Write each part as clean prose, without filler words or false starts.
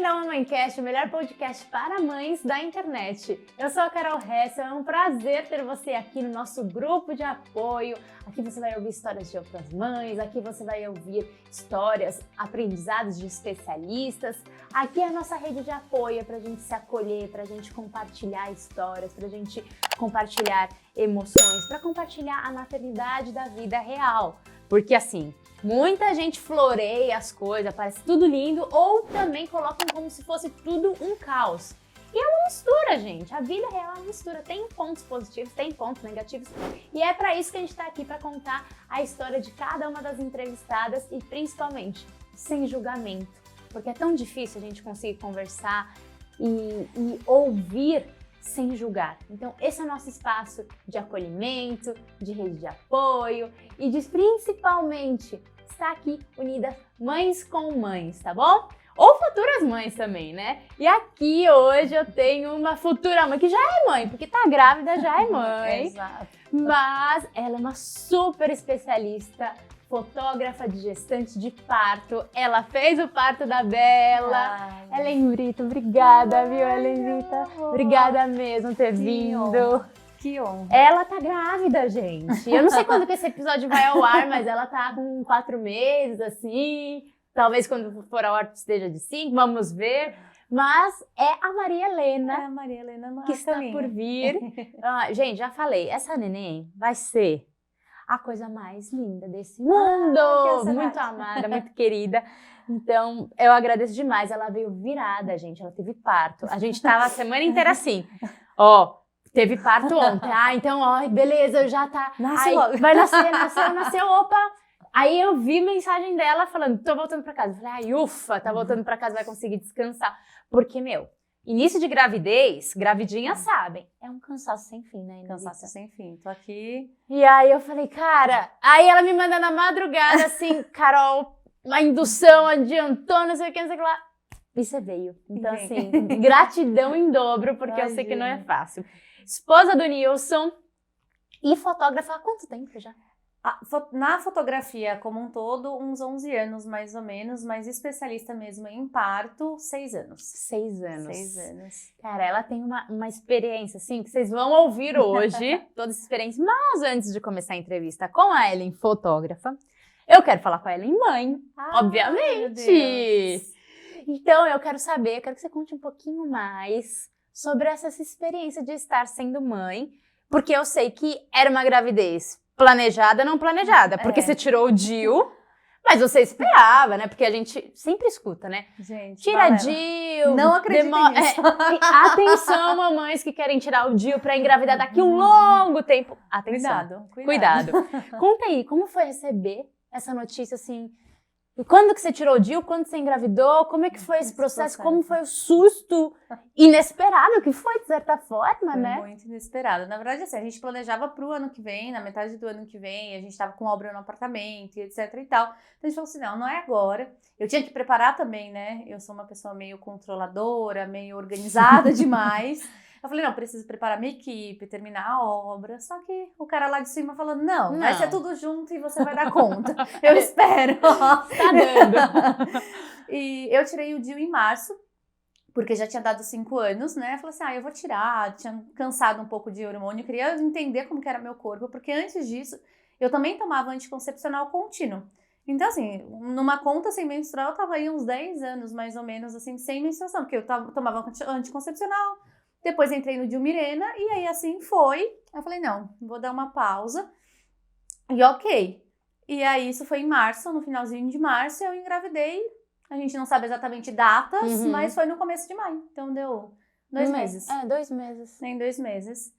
ao Mamãecast, o melhor podcast para mães da internet. Eu sou a Carol Hessel, é um prazer ter você aqui no nosso grupo de apoio. Aqui você vai ouvir histórias de outras mães, aqui você vai ouvir histórias, aprendizados de especialistas. Aqui é a nossa rede de apoio para a gente se acolher, para a gente compartilhar histórias, para a gente compartilhar emoções, para compartilhar a maternidade da vida real. Porque assim, muita gente floreia as coisas, parece tudo lindo, ou também colocam como se fosse tudo um caos. E é uma mistura, gente. A vida real é uma mistura. Tem pontos positivos, tem pontos negativos. E é para isso que a gente está aqui, para contar a história de cada uma das entrevistadas e principalmente sem julgamento. Porque é tão difícil a gente conseguir conversar e ouvir sem julgar. Então esse é o nosso espaço de acolhimento, de rede de apoio e de principalmente estar aqui unidas mães com mães, tá bom? Ou futuras mães também, né? E aqui hoje eu tenho uma futura mãe que já é mãe, porque tá grávida, já é mãe. Exato. Mas ela é uma super especialista, fotógrafa de gestante de parto. Ela fez o parto da Bela. Ellen Brito, obrigada, viu, Ellen Brito? Obrigada mesmo por ter vindo. Que honra. Ela tá grávida, gente. Eu não sei quando que esse episódio vai ao ar, mas ela tá com 4 meses, assim. Talvez quando for ao ar esteja de 5, vamos ver. Mas é a Maria Helena. É a Maria Helena que está por vir. Gente, já falei, essa neném vai ser a coisa mais linda desse mundo. Muito amada, muito querida. Então, eu agradeço demais. Ela veio virada, gente. Ela teve parto. A gente tava a semana inteira assim. Ó, teve parto ontem. Então, ó, beleza, já tá. Nasce logo. Vai nasceu, opa. Aí eu vi mensagem dela falando, tô voltando pra casa. Eu falei, ai, ufa, tá voltando pra casa, vai conseguir descansar. Porque, início de gravidez, gravidinhas sabem, é um cansaço sem fim, né? Cansaço sem fim, tô aqui. E aí eu falei, cara, aí ela me manda na madrugada assim, Carol, uma indução adiantou, não sei o que, não sei o que lá. E você veio. Então assim, gratidão em dobro, porque eu sei que não é fácil. Esposa do Nilson e fotógrafa há quanto tempo já? Na fotografia como um todo, uns 11 anos mais ou menos, mas especialista mesmo em parto, 6 anos. 6 anos. 6 anos. Cara, ela tem uma experiência, assim, que vocês vão ouvir hoje, toda essa experiência. Mas antes de começar a entrevista com a Ellen, fotógrafa, eu quero falar com a Ellen mãe, obviamente. Então, eu quero que você conte um pouquinho mais sobre essa experiência de estar sendo mãe, porque eu sei que era uma gravidez planejada, não planejada, porque você tirou o DIU, mas você esperava, né? Porque a gente sempre escuta, né? Gente, tira DIU. Não acredito nisso. Atenção, mamães que querem tirar o DIU para engravidar daqui um longo tempo. Atenção. Cuidado. Conta aí, como foi receber essa notícia, assim? E quando que você tirou o DIU? Quando você engravidou? Como é que foi esse processo? Como foi o susto inesperado que foi, de certa forma, né? Foi muito inesperado. Na verdade, assim, a gente planejava pro ano que vem, na metade do ano que vem, a gente tava com obra no apartamento e etc e tal. Então a gente falou assim, não é agora. Eu tinha que preparar também, né? Eu sou uma pessoa meio controladora, meio organizada demais. Eu falei, não, preciso preparar minha equipe, terminar a obra. Só que o cara lá de cima falou, não, vai ser tudo junto e você vai dar conta. Eu espero. Tá dando. E eu tirei o DIU em março, porque já tinha dado 5 anos, né? Eu falei assim, eu vou tirar. Tinha cansado um pouco de hormônio, queria entender como que era meu corpo, porque antes disso, eu também tomava anticoncepcional contínuo. Então, assim, numa conta sem menstrual, eu tava aí uns 10 anos, mais ou menos, assim, sem menstruação, porque eu tomava anticoncepcional. Depois entrei no DIU Mirena e aí assim foi. Eu falei, não, vou dar uma pausa. E ok. E aí isso foi em março, no finalzinho de março, eu engravidei. A gente não sabe exatamente datas, mas foi no começo de maio. Então deu 2 meses. 2 meses. Nem 2 meses.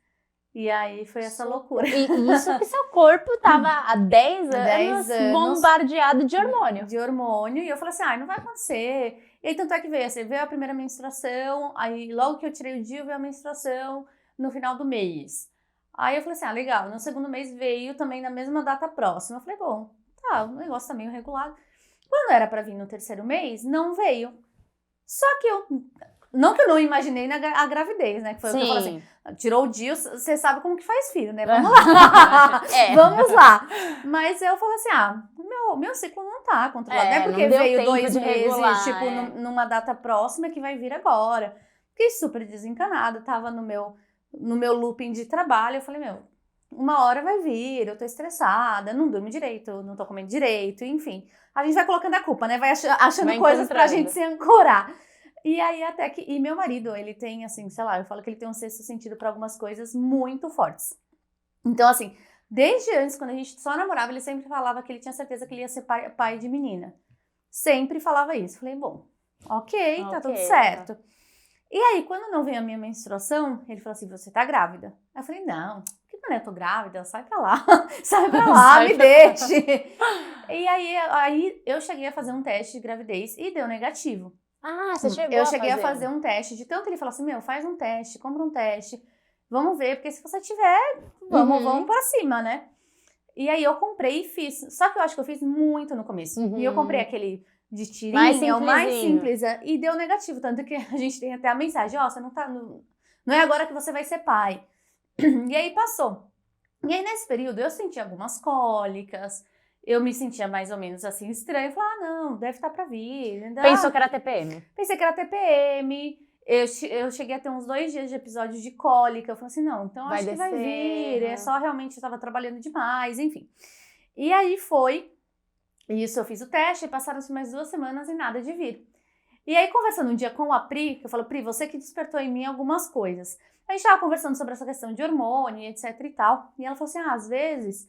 E aí foi essa loucura. E isso que seu corpo tava há 10 anos bombardeado de hormônio. De hormônio. E eu falei assim, não vai acontecer. E aí, tanto é que veio a primeira menstruação, aí logo que eu tirei o DIU, veio a menstruação no final do mês. Aí eu falei assim, legal, no segundo mês veio também na mesma data próxima. Eu falei, bom, tá, o negócio tá meio regulado. Quando era pra vir no terceiro mês, não veio. Só que eu Não que eu não imaginei a gravidez, né? Que foi o que eu falei Sim. assim, tirou o DIU, você sabe como que faz filho, né? Vamos lá. Vamos lá. Mas eu falei assim, meu ciclo não tá controlado. Não é porque não deu veio tempo 2 de meses, regular, tipo, numa data próxima que vai vir agora. Fiquei super desencanada, tava no meu looping de trabalho. Eu falei, uma hora vai vir, eu tô estressada, não durmo direito, não tô comendo direito, enfim. A gente vai colocando a culpa, né? Vai achando Vai coisas pra encontrando. gente se ancorar. E aí até que... E meu marido, ele tem, assim, sei lá, eu falo que ele tem um sexto sentido pra algumas coisas muito fortes. Então, assim, desde antes, quando a gente só namorava, ele sempre falava que ele tinha certeza que ele ia ser pai de menina. Sempre falava isso. Falei, bom, ok, tá tudo certo. E aí, quando não veio a minha menstruação, ele falou assim, você tá grávida. Aí eu falei, não, que maneira, eu tô grávida, sai pra lá. Sai pra lá, me deixe. E aí eu cheguei a fazer um teste de gravidez e deu negativo. Ah, você chegou Eu cheguei a fazer um teste, de tanto ele falou assim, faz um teste, compra um teste, vamos ver, porque se você tiver, vamos pra cima, né? E aí eu comprei e fiz, só que eu acho que eu fiz muito no começo. E eu comprei aquele de tirinha, o mais simples, e deu negativo, tanto que a gente tem até a mensagem, você não tá, não é agora que você vai ser pai. E aí passou. E aí nesse período eu senti algumas cólicas, eu me sentia mais ou menos assim estranha, eu falei, não, deve estar pra vir. Pensou que era TPM? Pensei que era TPM, eu cheguei a ter uns 2 dias de episódio de cólica, eu falei assim, não, então acho que vai vir, é só realmente eu tava trabalhando demais, enfim. E aí foi, isso eu fiz o teste, passaram-se mais 2 semanas e nada de vir. E aí conversando um dia com a Pri, eu falo, Pri, você que despertou em mim algumas coisas. A gente tava conversando sobre essa questão de hormônio, etc e tal, e ela falou assim, às vezes...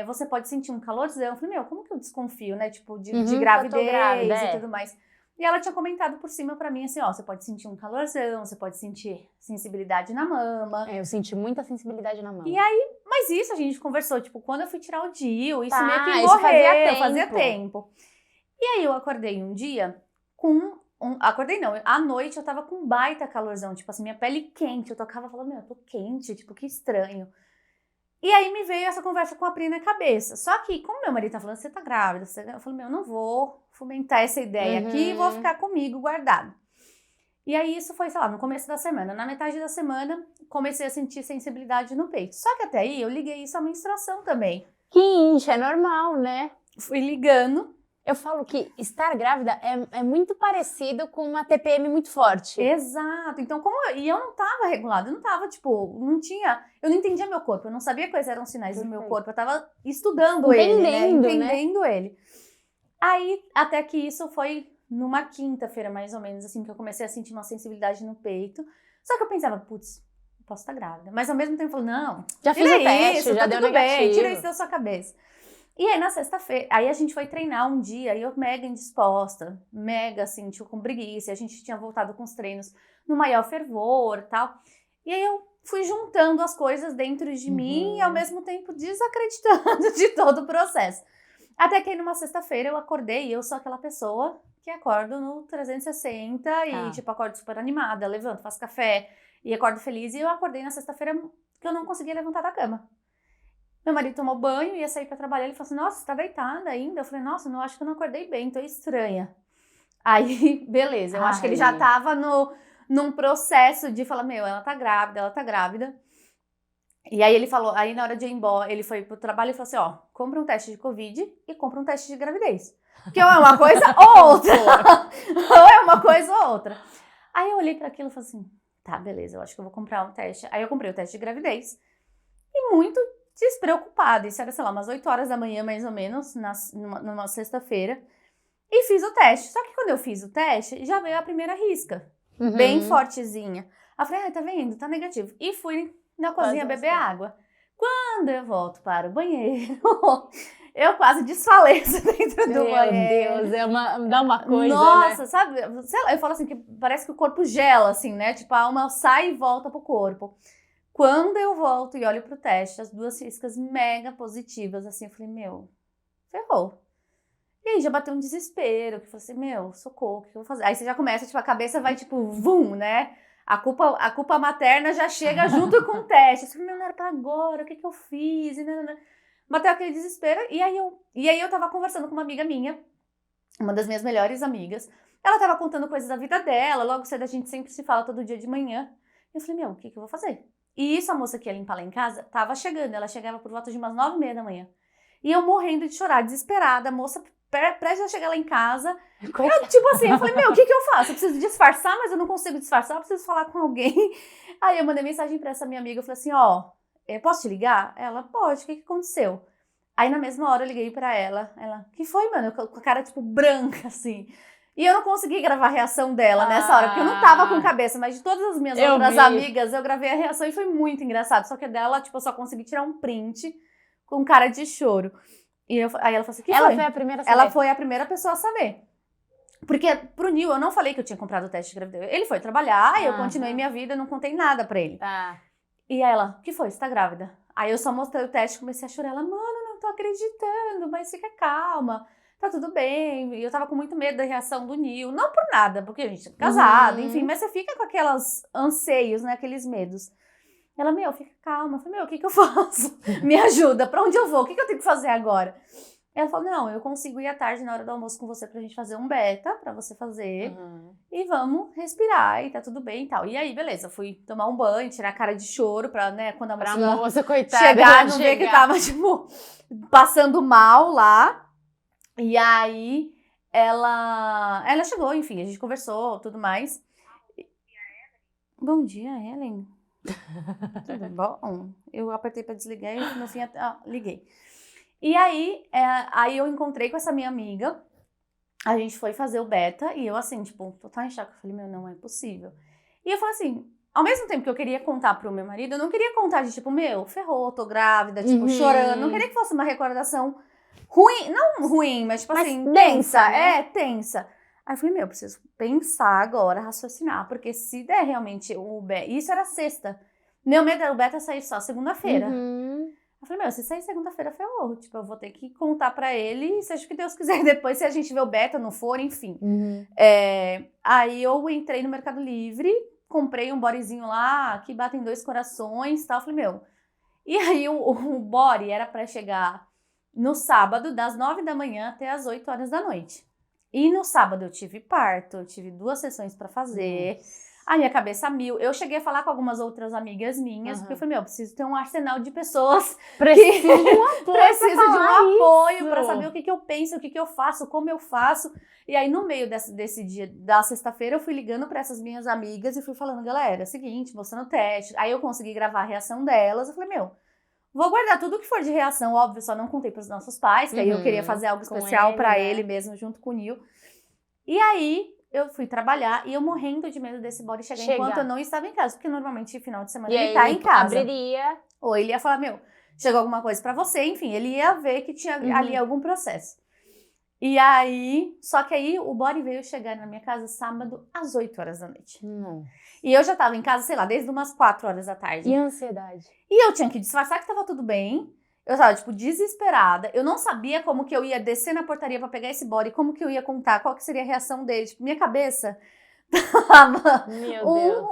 você pode sentir um calorzão. Eu falei, como que eu desconfio, né? Tipo, de gravidez e tudo mais. E ela tinha comentado por cima pra mim, assim, você pode sentir um calorzão, você pode sentir sensibilidade na mama. Eu senti muita sensibilidade na mama. E aí, mas isso a gente conversou, tipo, quando eu fui tirar o DIU, isso meio que isso morreu, fazia tempo. E aí eu acordei um dia com... acordei não, à noite eu tava com um baita calorzão, tipo assim, minha pele quente. Eu tocava e falava, eu tô quente, tipo, que estranho. E aí me veio essa conversa com a Pri na cabeça. Só que, como meu marido tá falando, você tá grávida, eu falei, eu não vou fomentar essa ideia aqui, vou ficar comigo guardado. E aí isso foi, sei lá, no começo da semana. Na metade da semana, comecei a sentir sensibilidade no peito. Só que até aí, eu liguei isso à menstruação também. Que incha, é normal, né? Fui ligando. Eu falo que estar grávida é muito parecido com uma TPM muito forte. Exato. Então, e eu não tava regulada, eu não tava, tipo, eu não entendia meu corpo, eu não sabia quais eram os sinais do meu corpo, eu tava estudando ele, né? Entendendo ele. Aí, até que isso foi numa quinta-feira, mais ou menos, assim, que eu comecei a sentir uma sensibilidade no peito. Só que eu pensava, putz, eu posso estar grávida. Mas ao mesmo tempo, eu falei, não, já fiz o teste, já deu negativo. Bem, tira isso da sua cabeça. E aí, na sexta-feira, aí a gente foi treinar um dia, e eu mega indisposta, mega, assim, tipo, com preguiça, a gente tinha voltado com os treinos no maior fervor e tal. E aí eu fui juntando as coisas dentro de mim e ao mesmo tempo desacreditando de todo o processo. Até que aí numa sexta-feira eu acordei e eu sou aquela pessoa que acordo no 360 e, tipo, acordo super animada, levanto, faço café e acordo feliz. E eu acordei na sexta-feira que eu não conseguia levantar da cama. Meu marido tomou banho, ia sair pra trabalhar, ele falou assim, nossa, você tá deitada ainda? Eu falei, nossa, não, acho que eu não acordei bem, tô estranha. Aí, beleza, eu acho que ele já tava num processo de falar, ela tá grávida. E aí ele falou, aí na hora de ir embora, ele foi pro trabalho e falou assim, compra um teste de Covid e compra um teste de gravidez. Porque ou é uma coisa ou outra. Ou é uma coisa ou outra. Aí eu olhei pra aquilo e falei assim, tá, beleza, eu acho que eu vou comprar um teste. Aí eu comprei o teste de gravidez e muito despreocupada. Isso era, sei lá, umas 8 horas da manhã, mais ou menos, numa sexta-feira. E fiz o teste. Só que quando eu fiz o teste, já veio a primeira risca. Bem fortezinha. Aí eu falei, tá vendo? Tá negativo. E fui na cozinha beber água. Quando eu volto para o banheiro, eu quase desfaleço dentro do banheiro. Meu Deus, dá uma coisa, nossa, né? Sabe? Sei lá, eu falo assim, que parece que o corpo gela, assim, né? Tipo, a alma sai e volta pro corpo. Quando eu volto e olho pro teste, as 2 riscas mega positivas, assim, eu falei, ferrou. E aí já bateu um desespero, que eu falei assim, socorro, o que eu vou fazer? Aí você já começa, tipo, a cabeça vai, tipo, vum, né? A culpa materna já chega junto com o teste. Eu falei, não era pra agora, o que eu fiz? E não. Bateu aquele desespero, e aí eu tava conversando com uma amiga minha, uma das minhas melhores amigas, Ela tava contando coisas da vida dela, logo cedo a gente sempre se fala todo dia de manhã. Eu falei, meu, o que eu vou fazer? E isso, a moça que ia limpar lá em casa, tava chegando. Ela chegava por volta de umas 9h30 da manhã. E eu morrendo de chorar, desesperada. A moça prestes a chegar lá em casa. Eu, tipo assim, eu falei, meu, o que eu faço? Eu preciso disfarçar, mas eu não consigo disfarçar. Eu preciso falar com alguém. Aí eu mandei mensagem pra essa minha amiga. Eu falei assim, ó, posso te ligar? Ela, pode, o que aconteceu? Aí na mesma hora eu liguei pra ela. Ela, que foi, mano? Com a cara, tipo, branca, assim. E eu não consegui gravar a reação dela nessa hora, porque eu não tava com cabeça, mas de todas as minhas outras amigas, eu gravei a reação e foi muito engraçado. Só que dela, tipo, eu só consegui tirar um print com cara de choro. Aí ela falou assim, que ela foi? Foi a primeira a saber. Ela foi a primeira pessoa a saber. Porque pro Nil, eu não falei que eu tinha comprado o teste de gravidez. Ele foi trabalhar, eu continuei minha vida, não contei nada pra ele. E aí ela, o que foi? Você tá grávida? Aí eu só mostrei o teste e comecei a chorar. Ela, mano, não tô acreditando, mas fica calma. Tá tudo bem. E eu tava com muito medo da reação do Nil. Não por nada, porque a gente é casado, enfim. Mas você fica com aqueles anseios, né? Aqueles medos. Ela, meu, fica calma. Eu falei, meu, o que eu faço? Me ajuda. Pra onde eu vou? O que eu tenho que fazer agora? Ela falou, não, eu consigo ir à tarde na hora do almoço com você pra gente fazer um beta, pra você fazer. E vamos respirar e tá tudo bem e tal. E aí, beleza. Fui tomar um banho, tirar a cara de choro pra, né, quando a moça coitada, chegar, não ver que tava, tipo, passando mal lá. E aí, ela chegou, enfim, a gente conversou, tudo mais. Bom dia, Ellen. Tudo bom? Eu apertei pra desligar e no fim, liguei. E aí, aí eu encontrei com essa minha amiga, a gente foi fazer o beta, e eu assim, tipo, total em choque. Eu falei, meu, não é possível. E eu falei assim, ao mesmo tempo que eu queria contar pro meu marido, eu não queria contar de tipo, meu, ferrou, tô grávida, tipo, chorando. Não queria que fosse uma recordação ruim, não ruim, mas tipo assim, tensa, né? Tensa. Aí eu falei, meu, eu preciso pensar agora, raciocinar, porque se der realmente o beta, isso era sexta, meu medo era o beta sair só segunda-feira. Eu falei, meu, se sair segunda-feira, ferrou. Tipo, eu vou ter que contar pra ele, seja o que Deus quiser. Depois, se a gente vê o beta, não for, enfim. Aí eu entrei no Mercado Livre, comprei um bodyzinho lá, que batem 2 corações e tal. Eu falei, meu... E aí o body era pra chegar no sábado, das 9 da manhã até as 8 horas da noite. E no sábado eu tive parto, eu tive 2 sessões pra fazer... A minha cabeça a mil. Eu cheguei a falar com algumas outras amigas minhas, porque eu falei, meu, preciso ter um arsenal de pessoas preciso de um apoio pra saber o que eu penso, o que eu faço, como eu faço. E aí, no meio desse dia, da sexta-feira, eu fui ligando pra essas minhas amigas e fui falando, galera, é o seguinte, mostrando o teste. Aí eu consegui gravar a reação delas. Eu falei, meu, vou guardar tudo que for de reação, óbvio, só não contei pros nossos pais, que aí eu queria fazer algo especial pra ele mesmo, junto com o Nil. E aí... eu fui trabalhar e eu morrendo de medo desse body chegar enquanto eu não estava em casa. Porque normalmente, final de semana, ele tá em casa. Ou ele ia falar, meu, chegou alguma coisa pra você. Enfim, ele ia ver que tinha ali algum processo. E aí, só que aí o body veio chegar na minha casa sábado às 8 horas da noite. E eu já tava em casa, sei lá, desde umas 4 horas da tarde. E a ansiedade? E eu tinha que disfarçar que tava tudo bem. Eu tava, tipo, desesperada. Eu não sabia como que eu ia descer na portaria pra pegar esse body, como que eu ia contar, qual que seria a reação dele. Tipo, minha cabeça tava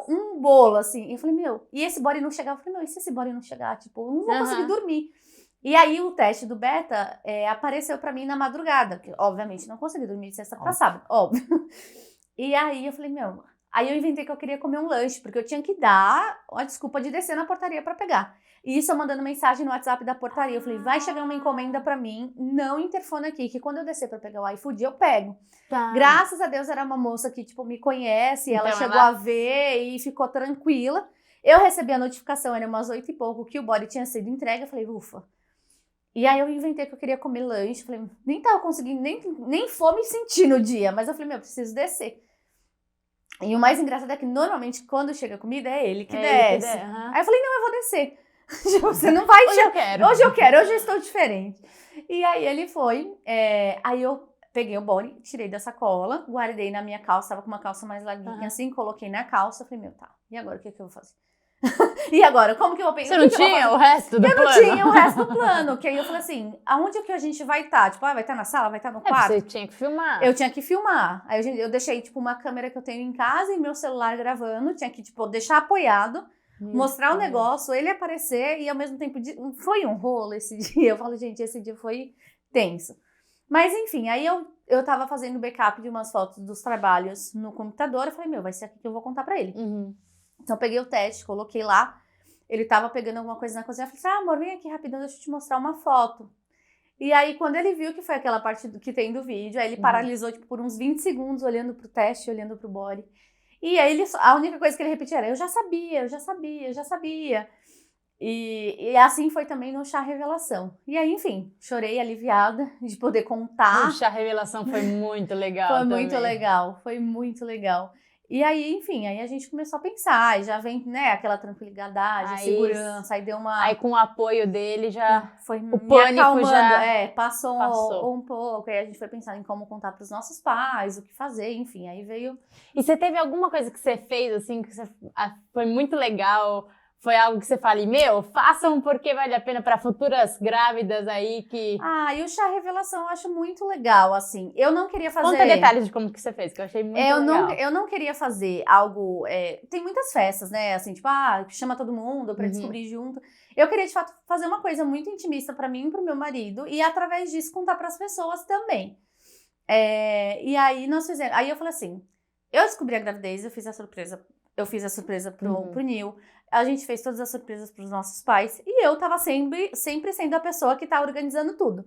um bolo, assim. E eu falei, meu, e esse body não chegar? Eu falei, meu, e se esse body não chegar? Tipo, eu não vou conseguir dormir. E aí, o teste do beta apareceu pra mim na madrugada, porque, obviamente, não consegui dormir de sexta pra sábado, óbvio. E aí, eu falei, meu... Aí eu inventei que eu queria comer um lanche, porque eu tinha que dar a desculpa de descer na portaria pra pegar. E isso eu mandando mensagem no WhatsApp da portaria. Eu falei, vai chegar uma encomenda pra mim, não interfona aqui, que quando eu descer pra pegar o iFood, eu pego. Graças a Deus era uma moça que, tipo, me conhece, ela chegou a ver e ficou tranquila. Eu recebi a notificação, era umas 8 e pouco, que o body tinha sido entregue. Eu falei, ufa. E aí eu inventei que eu queria comer lanche. Falei, nem tava conseguindo, nem fome sentir no dia. Mas eu falei, meu, eu preciso descer. E o mais engraçado é que normalmente quando chega a comida é ele que desce. Aí eu falei, não, eu vou descer. Você não vai... Hoje eu quero. Hoje eu quero, hoje eu estou diferente. E aí ele foi, aí eu peguei o body, tirei da sacola, guardei na minha calça, tava com uma calça mais larguinha assim, coloquei na calça, falei, meu, tá, e agora o que eu vou fazer? E agora, como que eu vou pensar? Você não tinha o resto do plano? Eu não tinha o resto do plano, que aí eu falei assim, aonde que a gente vai estar? Tipo, vai estar na sala, vai estar no quarto? Você tinha que filmar. Eu tinha que filmar. Aí eu deixei, tipo, uma câmera que eu tenho em casa e meu celular gravando, tinha que, tipo, deixar apoiado, mostrar o negócio, ele aparecer e ao mesmo tempo... Foi um rolo esse dia. Eu falo, gente, esse dia foi tenso. Mas enfim, aí eu eu tava fazendo backup de umas fotos dos trabalhos no computador. Eu falei, vai ser aqui que eu vou contar pra ele. Então, eu peguei o teste, coloquei lá. Ele tava pegando alguma coisa na cozinha. Eu falei assim, amor, vem aqui rapidão, deixa eu te mostrar uma foto. E aí, quando ele viu que foi aquela parte que tem do vídeo, aí ele paralisou, tipo, por uns 20 segundos, olhando pro teste, olhando pro body. E aí, a única coisa que ele repetia era, eu já sabia. E assim foi também no chá revelação. E aí, enfim, chorei aliviada de poder contar. O chá revelação foi muito legal Foi também. muito legal. E aí, enfim, aí a gente começou a pensar, aí já vem, né, aquela tranquilidade, a segurança, aí deu uma... Aí com o apoio dele já... Foi o pânico já... passou um pouco, aí a gente foi pensar em como contar para os nossos pais, o que fazer, enfim, aí veio... E você teve alguma coisa que você fez, assim, que foi muito legal... Foi algo que você fale, façam porque vale a pena para futuras grávidas aí que... E o chá revelação eu acho muito legal, assim. Eu não queria fazer... Conta detalhes de como que você fez, que eu achei muito legal. Eu não queria fazer algo... Tem muitas festas, né? Assim, tipo, chama todo mundo pra descobrir junto. Eu queria, de fato, fazer uma coisa muito intimista pra mim e pro meu marido. E, através disso, contar pras pessoas também. E aí, nós fizemos... Aí, eu falei assim, eu descobri a gravidez, eu fiz a surpresa pro Nil. A gente fez todas as surpresas pros nossos pais. E eu tava sempre sendo a pessoa que tá organizando tudo.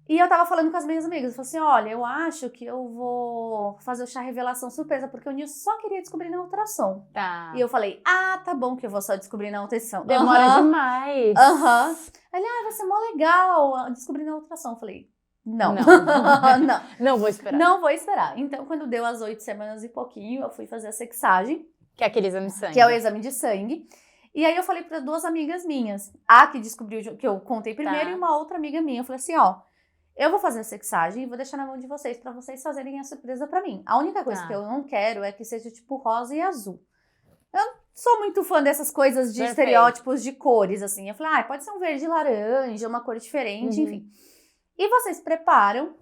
E eu tava falando com as minhas amigas. Eu falei assim, olha, eu acho que eu vou fazer o chá revelação surpresa. Porque o Nil só queria descobrir na ultrassom. Tá. E eu falei, tá bom que eu vou só descobrir na ultrassom. Demora demais. Aí vai ser mó legal descobrir na ultrassom. Eu falei, não. Não vou esperar. Não vou esperar. Então, quando deu as 8 semanas e pouquinho, eu fui fazer a sexagem. Que é aquele exame de sangue. Que é o exame de sangue. E aí eu falei para 2 amigas minhas. A que descobriu, que eu contei primeiro, e uma outra amiga minha. Eu falei assim, eu vou fazer a sexagem e vou deixar na mão de vocês para vocês fazerem a surpresa para mim. A única coisa que eu não quero é que seja tipo rosa e azul. Eu não sou muito fã dessas coisas de estereótipos de cores, assim. Eu falei, pode ser um verde e laranja, uma cor diferente, enfim. E vocês preparam.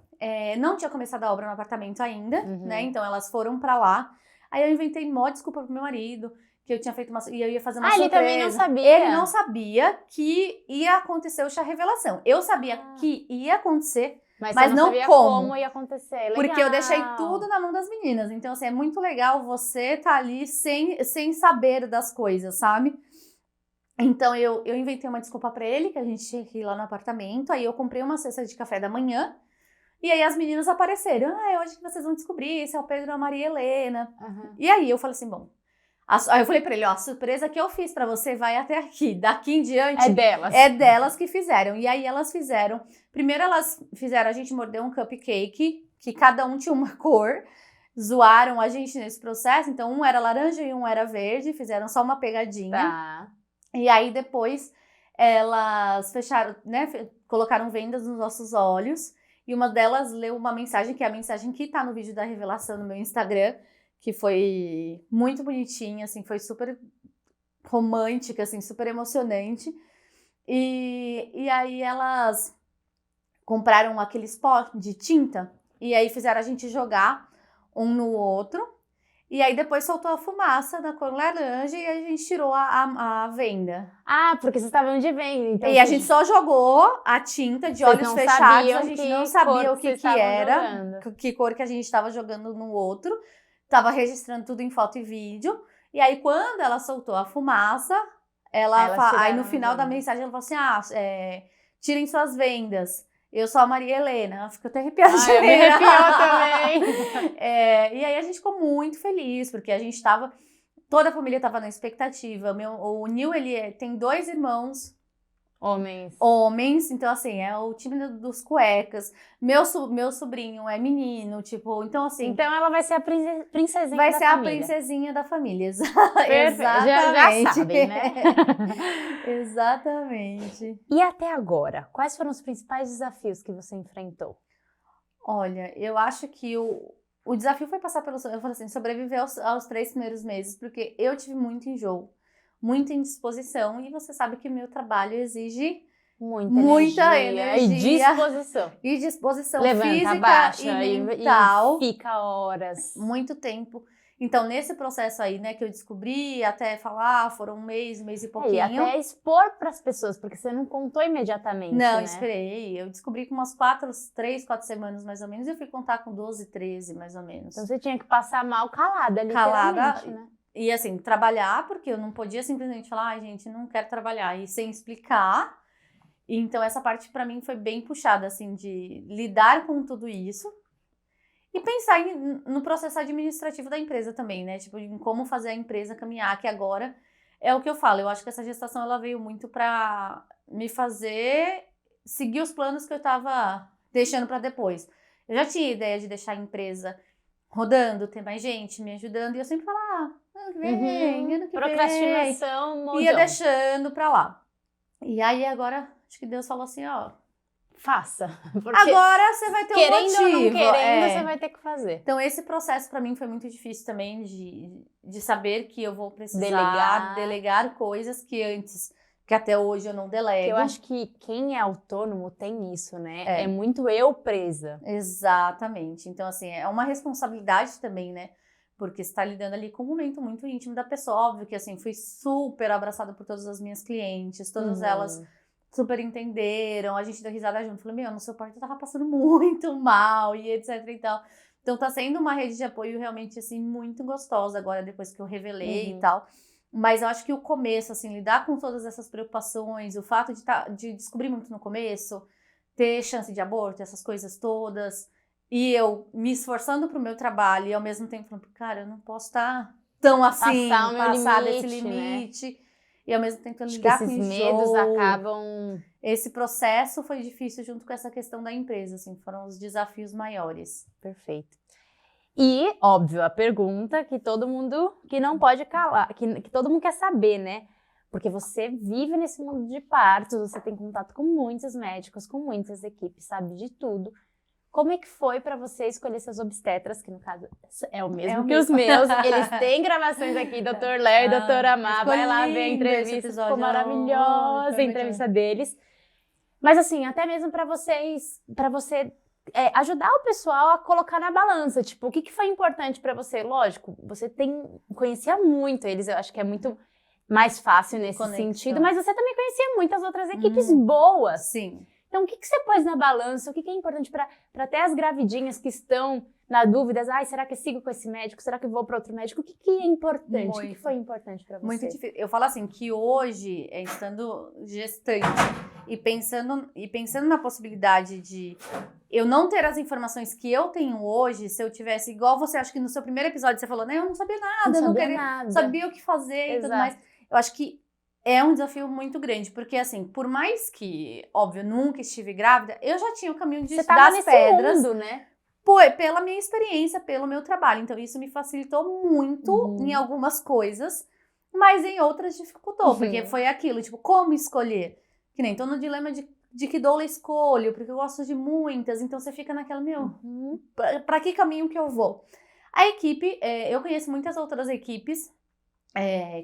Não tinha começado a obra no apartamento ainda, né? Então elas foram para lá. Aí eu inventei mó desculpa pro meu marido, que eu tinha feito e eu ia fazer uma surpresa. Ele também não sabia? Ele não sabia que ia acontecer o chá revelação. Eu sabia que ia acontecer, mas não sabia como ia acontecer. Legal. Porque eu deixei tudo na mão das meninas. Então, assim, é muito legal você tá ali sem saber das coisas, sabe? Então, eu inventei uma desculpa pra ele, que a gente tinha que ir lá no apartamento. Aí eu comprei uma cesta de café da manhã. E aí as meninas apareceram. É hoje que vocês vão descobrir, esse é o Pedro e a Maria Helena. E aí eu falei assim, bom... Aí eu falei pra ele, a surpresa que eu fiz pra você vai até aqui. Daqui em diante... É delas. É delas que fizeram. E aí elas fizeram... Primeiro elas fizeram, a gente mordeu um cupcake, que cada um tinha uma cor. Zoaram a gente nesse processo. Então um era laranja e um era verde. Fizeram só uma pegadinha. Tá. E aí depois elas fecharam, né? Colocaram vendas nos nossos olhos. E uma delas leu uma mensagem, que é a mensagem que tá no vídeo da revelação no meu Instagram, que foi muito bonitinha, assim, foi super romântica, assim, super emocionante. E aí elas compraram aqueles pó de tinta, e aí fizeram a gente jogar um no outro, e aí depois soltou a fumaça da cor laranja e a gente tirou a venda. Porque vocês estavam de venda. Então a gente só jogou a tinta de olhos fechados, a gente não sabia o que era, que cor que a gente estava jogando no outro. Tava registrando tudo em foto e vídeo. E aí, quando ela soltou a fumaça, aí no final da mensagem ela falou assim, tirem suas vendas. Eu sou a Maria Helena. Ela ficou até arrepiada de me arrepiou também. E aí a gente ficou muito feliz, porque a gente tava... Toda a família tava na expectativa. O Nil, ele tem 2 irmãos. Homens, então assim, é o time dos cuecas. Meu sobrinho é menino, tipo, então assim... Então ela vai ser a princesinha da família. Vai ser a princesinha da família, exatamente. Já sabem, né? Exatamente. E até agora, quais foram os principais desafios que você enfrentou? Olha, eu acho que o desafio foi passar eu falei assim, sobreviver aos 3 primeiros meses, porque eu tive muito enjoo. Muita indisposição, e você sabe que o meu trabalho exige muita energia e disposição física abaixa, e mental, e fica horas, muito tempo. Então, nesse processo aí, né, que eu descobri, até falar, foram um mês e pouquinho. E até expor para as pessoas, porque você não contou imediatamente, Não, né? esperei. Eu descobri com umas 3, 4 semanas, mais ou menos, e eu fui contar com 12, 13, mais ou menos. Então você tinha que passar mal calada, literalmente, Calada, né? E assim, trabalhar, porque eu não podia simplesmente falar, ai, gente, não quero trabalhar, e sem explicar. Então, essa parte pra mim foi bem puxada, assim, de lidar com tudo isso. E pensar no processo administrativo da empresa também, né? Tipo, em como fazer a empresa caminhar, que agora é o que eu falo. Eu acho que essa gestação, ela veio muito pra me fazer seguir os planos que eu tava deixando pra depois. Eu já tinha ideia de deixar a empresa rodando, ter mais gente me ajudando, e eu sempre falava, ano que vem, ano que Procrastinação, vem. modão. Ia deixando pra lá. E aí agora, acho que Deus falou assim, ó, faça. Porque agora você vai ter um motivo. querendo ou não querendo, você vai ter que fazer. Então, esse processo pra mim foi muito difícil também de saber que eu vou precisar delegar coisas que antes, que até hoje eu não delego. Eu acho que quem é autônomo tem isso, né? É muito eu presa. Exatamente. Então, assim, é uma responsabilidade também, né? Porque você tá lidando ali com um momento muito íntimo da pessoa. Óbvio que, assim, fui super abraçada por todas as minhas clientes, todas elas super entenderam, a gente deu risada junto. Falei, meu, no seu parto eu tava passando muito mal e etc e tal. Então tá sendo uma rede de apoio realmente, assim, muito gostosa agora, depois que eu revelei e tal. Mas eu acho que o começo, assim, lidar com todas essas preocupações, o fato de descobrir muito no começo, ter chance de aborto, essas coisas todas, e eu me esforçando pro meu trabalho e ao mesmo tempo falando, cara, eu não posso estar tão assim, passar desse limite. Né? E ao mesmo tempo lidar com esses medos acabam... Esse processo foi difícil junto com essa questão da empresa, assim, foram os desafios maiores. Perfeito. E, óbvio, a pergunta que todo mundo que não pode calar, que todo mundo quer saber, né? Porque você vive nesse mundo de partos, você tem contato com muitos médicos, com muitas equipes, sabe de tudo. Como é que foi pra você escolher seus obstetras, que no caso é o mesmo que os meus. Eles têm gravações aqui, Dr. Léo e Dr. Amar. Vai lá ver a entrevista, ficou maravilhosa a entrevista deles. Mas assim, até mesmo pra você ajudar o pessoal a colocar na balança, tipo, o que foi importante pra você? Lógico, você conhecia muito eles, eu acho que é muito mais fácil nesse sentido, mas você também conhecia muitas outras equipes boas. Sim. Então, o que você pôs na balança? O que é importante para até as gravidinhas que estão na dúvida? Ai, será que eu sigo com esse médico? Será que eu vou para outro médico? O que é importante? O que foi importante para você? Muito difícil. Eu falo assim, que hoje, estando gestante e pensando na possibilidade de eu não ter as informações que eu tenho hoje, se eu tivesse, igual você, acho que no seu primeiro episódio você falou, né, eu não sabia nada, não sabia o que fazer e tudo mais. Eu acho que é um desafio muito grande, porque assim, por mais que, óbvio, nunca estive grávida, eu já tinha o caminho das pedras, mundo, né? Pela minha experiência, pelo meu trabalho. Então isso me facilitou muito em algumas coisas, mas em outras dificultou, porque foi aquilo, tipo, como escolher? Que nem tô no dilema de que doula escolho, porque eu gosto de muitas, então você fica naquela, pra que caminho que eu vou? A equipe, eu conheço muitas outras equipes,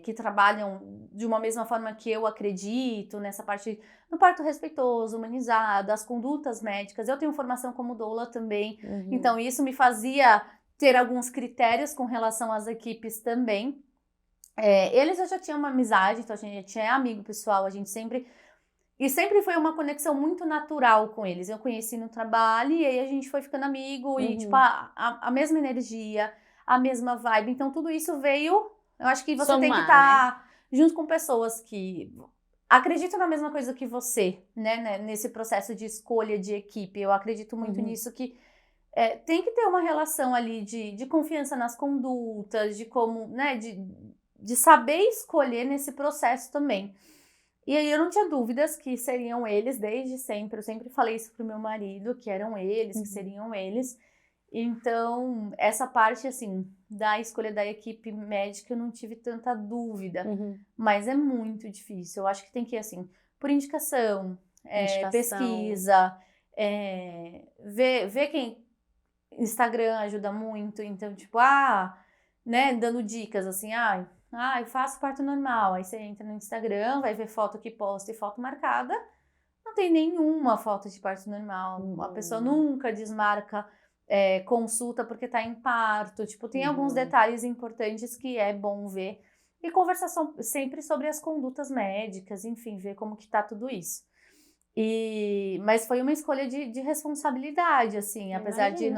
que trabalham de uma mesma forma que eu acredito, nessa parte do parto respeitoso, humanizado, as condutas médicas. Eu tenho formação como doula também, então isso me fazia ter alguns critérios com relação às equipes também. Eles já tinham uma amizade, então a gente é amigo pessoal, a gente sempre foi uma conexão muito natural com eles. Eu conheci no trabalho e aí a gente foi ficando amigo e tipo, a mesma energia, a mesma vibe. Então tudo isso veio... Eu acho que você tem que estar junto com pessoas que acreditam na mesma coisa que você, né? Nesse processo de escolha de equipe. Eu acredito muito nisso, que tem que ter uma relação ali de confiança nas condutas, de como, né? De saber escolher nesse processo também. E aí eu não tinha dúvidas que seriam eles desde sempre. Eu sempre falei isso pro meu marido, que eram eles, que seriam eles. Então, essa parte, assim, da escolha da equipe médica, eu não tive tanta dúvida. Mas é muito difícil. Eu acho que tem que ir, assim, por indicação. Pesquisa, ver quem... Instagram ajuda muito. Então, tipo, né, dando dicas, assim, eu faço parto normal. Aí você entra no Instagram, vai ver foto que posta e foto marcada. Não tem nenhuma foto de parto normal. A pessoa nunca desmarca consulta porque tá em parto. Tipo, tem alguns detalhes importantes que é bom ver. E conversar sempre sobre as condutas médicas, enfim, ver como que tá tudo isso. Mas foi uma escolha de responsabilidade, assim, apesar de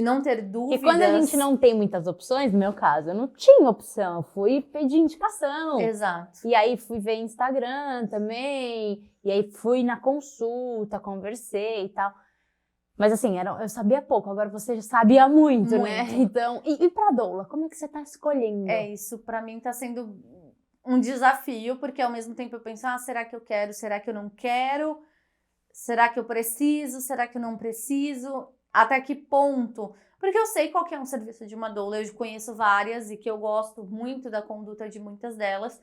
não ter dúvidas. E quando a gente não tem muitas opções, no meu caso, eu não tinha opção, eu fui pedir indicação. Exato. E aí fui ver Instagram também, e aí fui na consulta, conversei e tal. Mas assim, eu sabia pouco, agora você já sabia muito, né? Então, e pra doula, como é que você tá escolhendo? Isso pra mim tá sendo um desafio, porque ao mesmo tempo eu penso, será que eu quero, será que eu não quero? Será que eu preciso, será que eu não preciso? Até que ponto? Porque eu sei qual que é um serviço de uma doula, eu conheço várias e que eu gosto muito da conduta de muitas delas.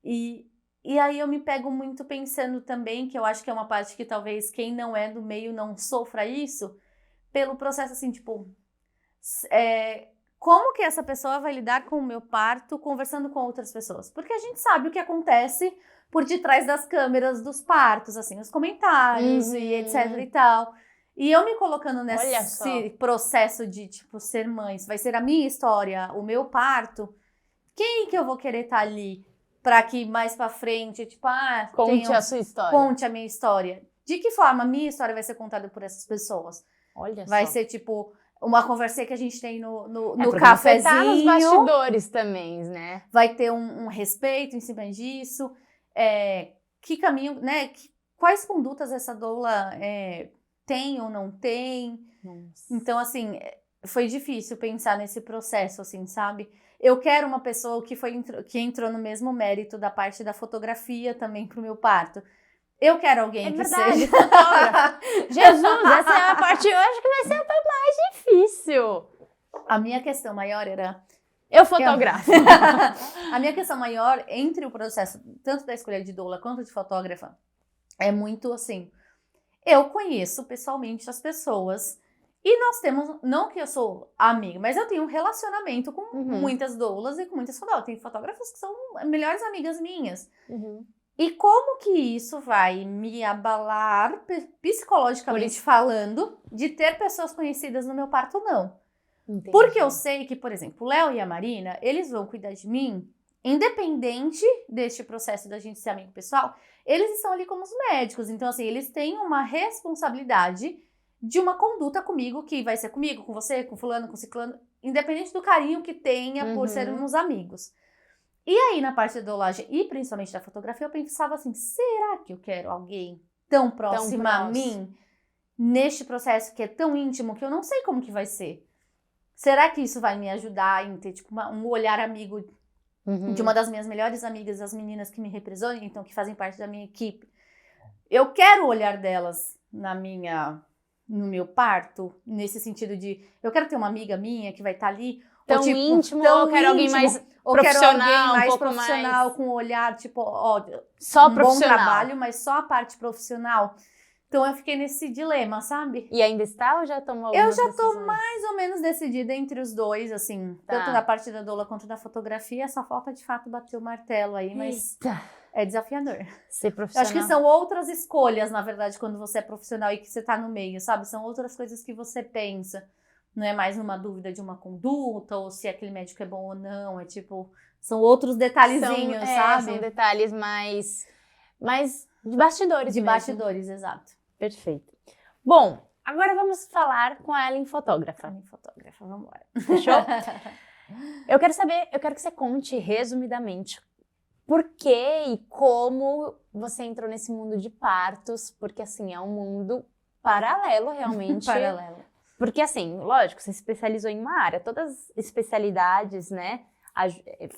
E aí eu me pego muito pensando também, que eu acho que é uma parte que talvez quem não é do meio não sofra isso, pelo processo assim, tipo, como que essa pessoa vai lidar com o meu parto conversando com outras pessoas? Porque a gente sabe o que acontece por detrás das câmeras dos partos, assim, os comentários e etc e tal. E eu me colocando nesse processo de, tipo, ser mãe, vai ser a minha história, o meu parto, quem que eu vou querer estar ali para que mais para frente, tipo, conte a sua história. Conte a minha história. De que forma a minha história vai ser contada por essas pessoas? Vai ser, tipo, uma conversa que a gente tem no cafezinho. Você tá nos bastidores também, né? Vai ter um respeito em cima disso. Que caminho, né? Quais condutas essa doula tem ou não tem? Nossa. Então, assim, foi difícil pensar nesse processo, assim, sabe? Eu quero uma pessoa que entrou no mesmo mérito da parte da fotografia também pro meu parto. Eu quero alguém que seja fotógrafa. Jesus, essa é a parte, eu acho que vai ser a parte mais difícil. A minha questão maior era... Eu fotografo. A minha questão maior entre o processo, tanto da escolha de doula quanto de fotógrafa, é muito assim... Eu conheço pessoalmente as pessoas e nós temos, não que eu sou amiga, mas eu tenho um relacionamento com muitas doulas e com muitas fotógrafas. Tem fotógrafas que são melhores amigas minhas. E como que isso vai me abalar psicologicamente falando de ter pessoas conhecidas no meu parto ou não? Entendi. Porque eu sei que, por exemplo, o Léo e a Marina, eles vão cuidar de mim, independente deste processo da gente ser amigo pessoal, eles estão ali como os médicos. Então, assim, eles têm uma responsabilidade de uma conduta comigo, que vai ser comigo, com você, com fulano, com ciclano, independente do carinho que tenha por sermos amigos. E aí, na parte da doulagem e principalmente da fotografia, eu pensava assim, será que eu quero alguém tão próximo a mim neste processo que é tão íntimo que eu não sei como que vai ser? Será que isso vai me ajudar em ter tipo, um olhar amigo de uma das minhas melhores amigas, as meninas que me representam, então que fazem parte da minha equipe? Eu quero o olhar delas no meu parto, nesse sentido de eu quero ter uma amiga minha que vai estar ali tão tipo, íntimo, ou quero alguém mais profissional, com um olhar tipo, só um bom trabalho, mas só a parte profissional. Então eu fiquei nesse dilema, sabe? E ainda está ou já tomou algumas decisões? Eu já tô mais ou menos decidida entre os dois, assim, tanto da parte da doula quanto da fotografia. Só falta de fato bater o martelo aí, mas é desafiador. Ser profissional. Eu acho que são outras escolhas, na verdade, quando você é profissional e que você tá no meio, sabe? São outras coisas que você pensa. Não é mais uma dúvida de uma conduta, ou se aquele médico é bom ou não. É tipo, são outros detalhezinhos, sabe? São detalhes mais de bastidores de mesmo. bastidores, exato. Perfeito. Bom, agora vamos falar com a Ellen fotógrafa. Vamos embora. Fechou? Eu quero que você conte resumidamente por que e como você entrou nesse mundo de partos, porque assim, é um mundo paralelo realmente. Paralelo. Porque assim, lógico, você se especializou em uma área, todas as especialidades, né,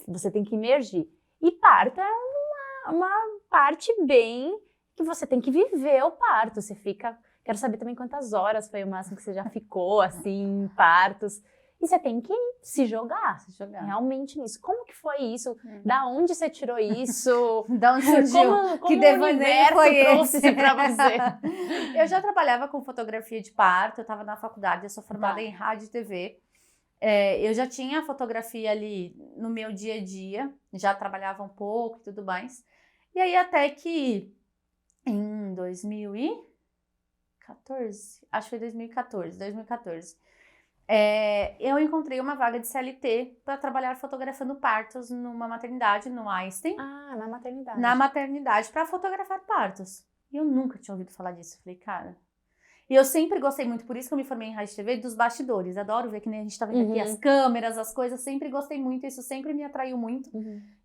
você tem que imergir. E parto é uma parte bem que você tem que viver o parto. Você fica... Quero saber também quantas horas foi o máximo que você já ficou, assim, em partos. E você tem que se jogar realmente nisso. Como que foi isso? Da onde você tirou isso? Da onde surgiu? Como que devaneio foi trouxe isso pra você? Eu já trabalhava com fotografia de parto, eu estava na faculdade, eu sou formada em rádio e TV. Eu já tinha a fotografia ali no meu dia a dia, já trabalhava um pouco e tudo mais. E aí até que em 2014, 2014, acho que foi 2014. Eu encontrei uma vaga de CLT para trabalhar fotografando partos numa maternidade, no Einstein. Ah, na maternidade. Na maternidade, para fotografar partos. E eu nunca tinha ouvido falar disso. Eu falei, cara... E eu sempre gostei muito, por isso que eu me formei em rádio e TV, dos bastidores. Adoro ver que nem a gente tá vendo aqui as câmeras, as coisas. Sempre gostei muito, isso sempre me atraiu muito.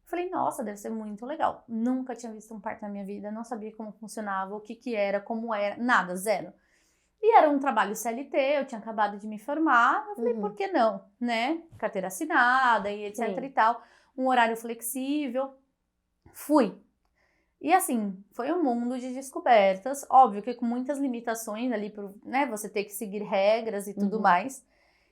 Falei, nossa, deve ser muito legal. Nunca tinha visto um parto na minha vida, não sabia como funcionava, o que era, como era, nada, zero. E era um trabalho CLT, eu tinha acabado de me formar. Eu falei, por que não, né? Carteira assinada e etc e tal. Um horário flexível. Fui. E assim, foi um mundo de descobertas. Óbvio que com muitas limitações ali, né? Você ter que seguir regras e tudo mais.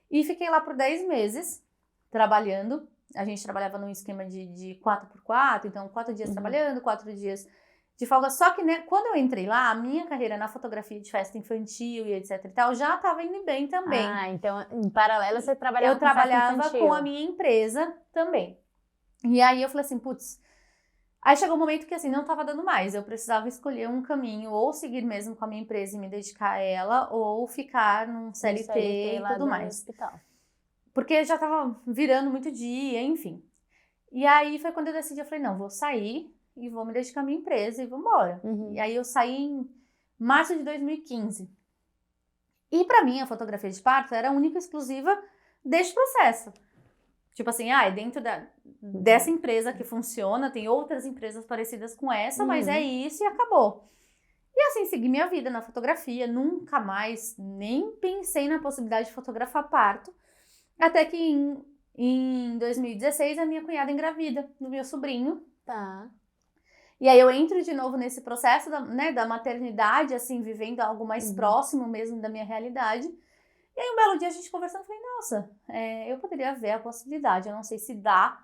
E fiquei lá por 10 meses, trabalhando. A gente trabalhava num esquema de 4x4, então 4 dias trabalhando, 4 dias de folga. Só que, né, quando eu entrei lá, a minha carreira na fotografia de festa infantil e etc e tal, já estava indo bem também. Ah, então em paralelo você trabalhava com festa infantil. Eu trabalhava com a minha empresa também. E aí eu falei assim, putz... Aí chegou um momento que assim, não estava dando mais. Eu precisava escolher um caminho, ou seguir mesmo com a minha empresa e me dedicar a ela, ou ficar num CLT e tudo mais. Hospital. Porque já estava virando muito dia, enfim. E aí foi quando eu decidi, eu falei, não, vou sair e vou me dedicar à minha empresa e vou embora. E aí eu saí em março de 2015. E para mim a fotografia de parto era a única e exclusiva deste processo. Tipo assim, dentro dessa empresa que funciona, tem outras empresas parecidas com essa, mas é isso e acabou. E assim, segui minha vida na fotografia, nunca mais nem pensei na possibilidade de fotografar parto. Até que em 2016 a minha cunhada engravida do meu sobrinho. Tá. E aí eu entro de novo nesse processo da maternidade, assim, vivendo algo mais próximo mesmo da minha realidade. E aí um belo dia a gente conversando, eu falei, nossa, eu poderia ver a possibilidade, eu não sei se dá,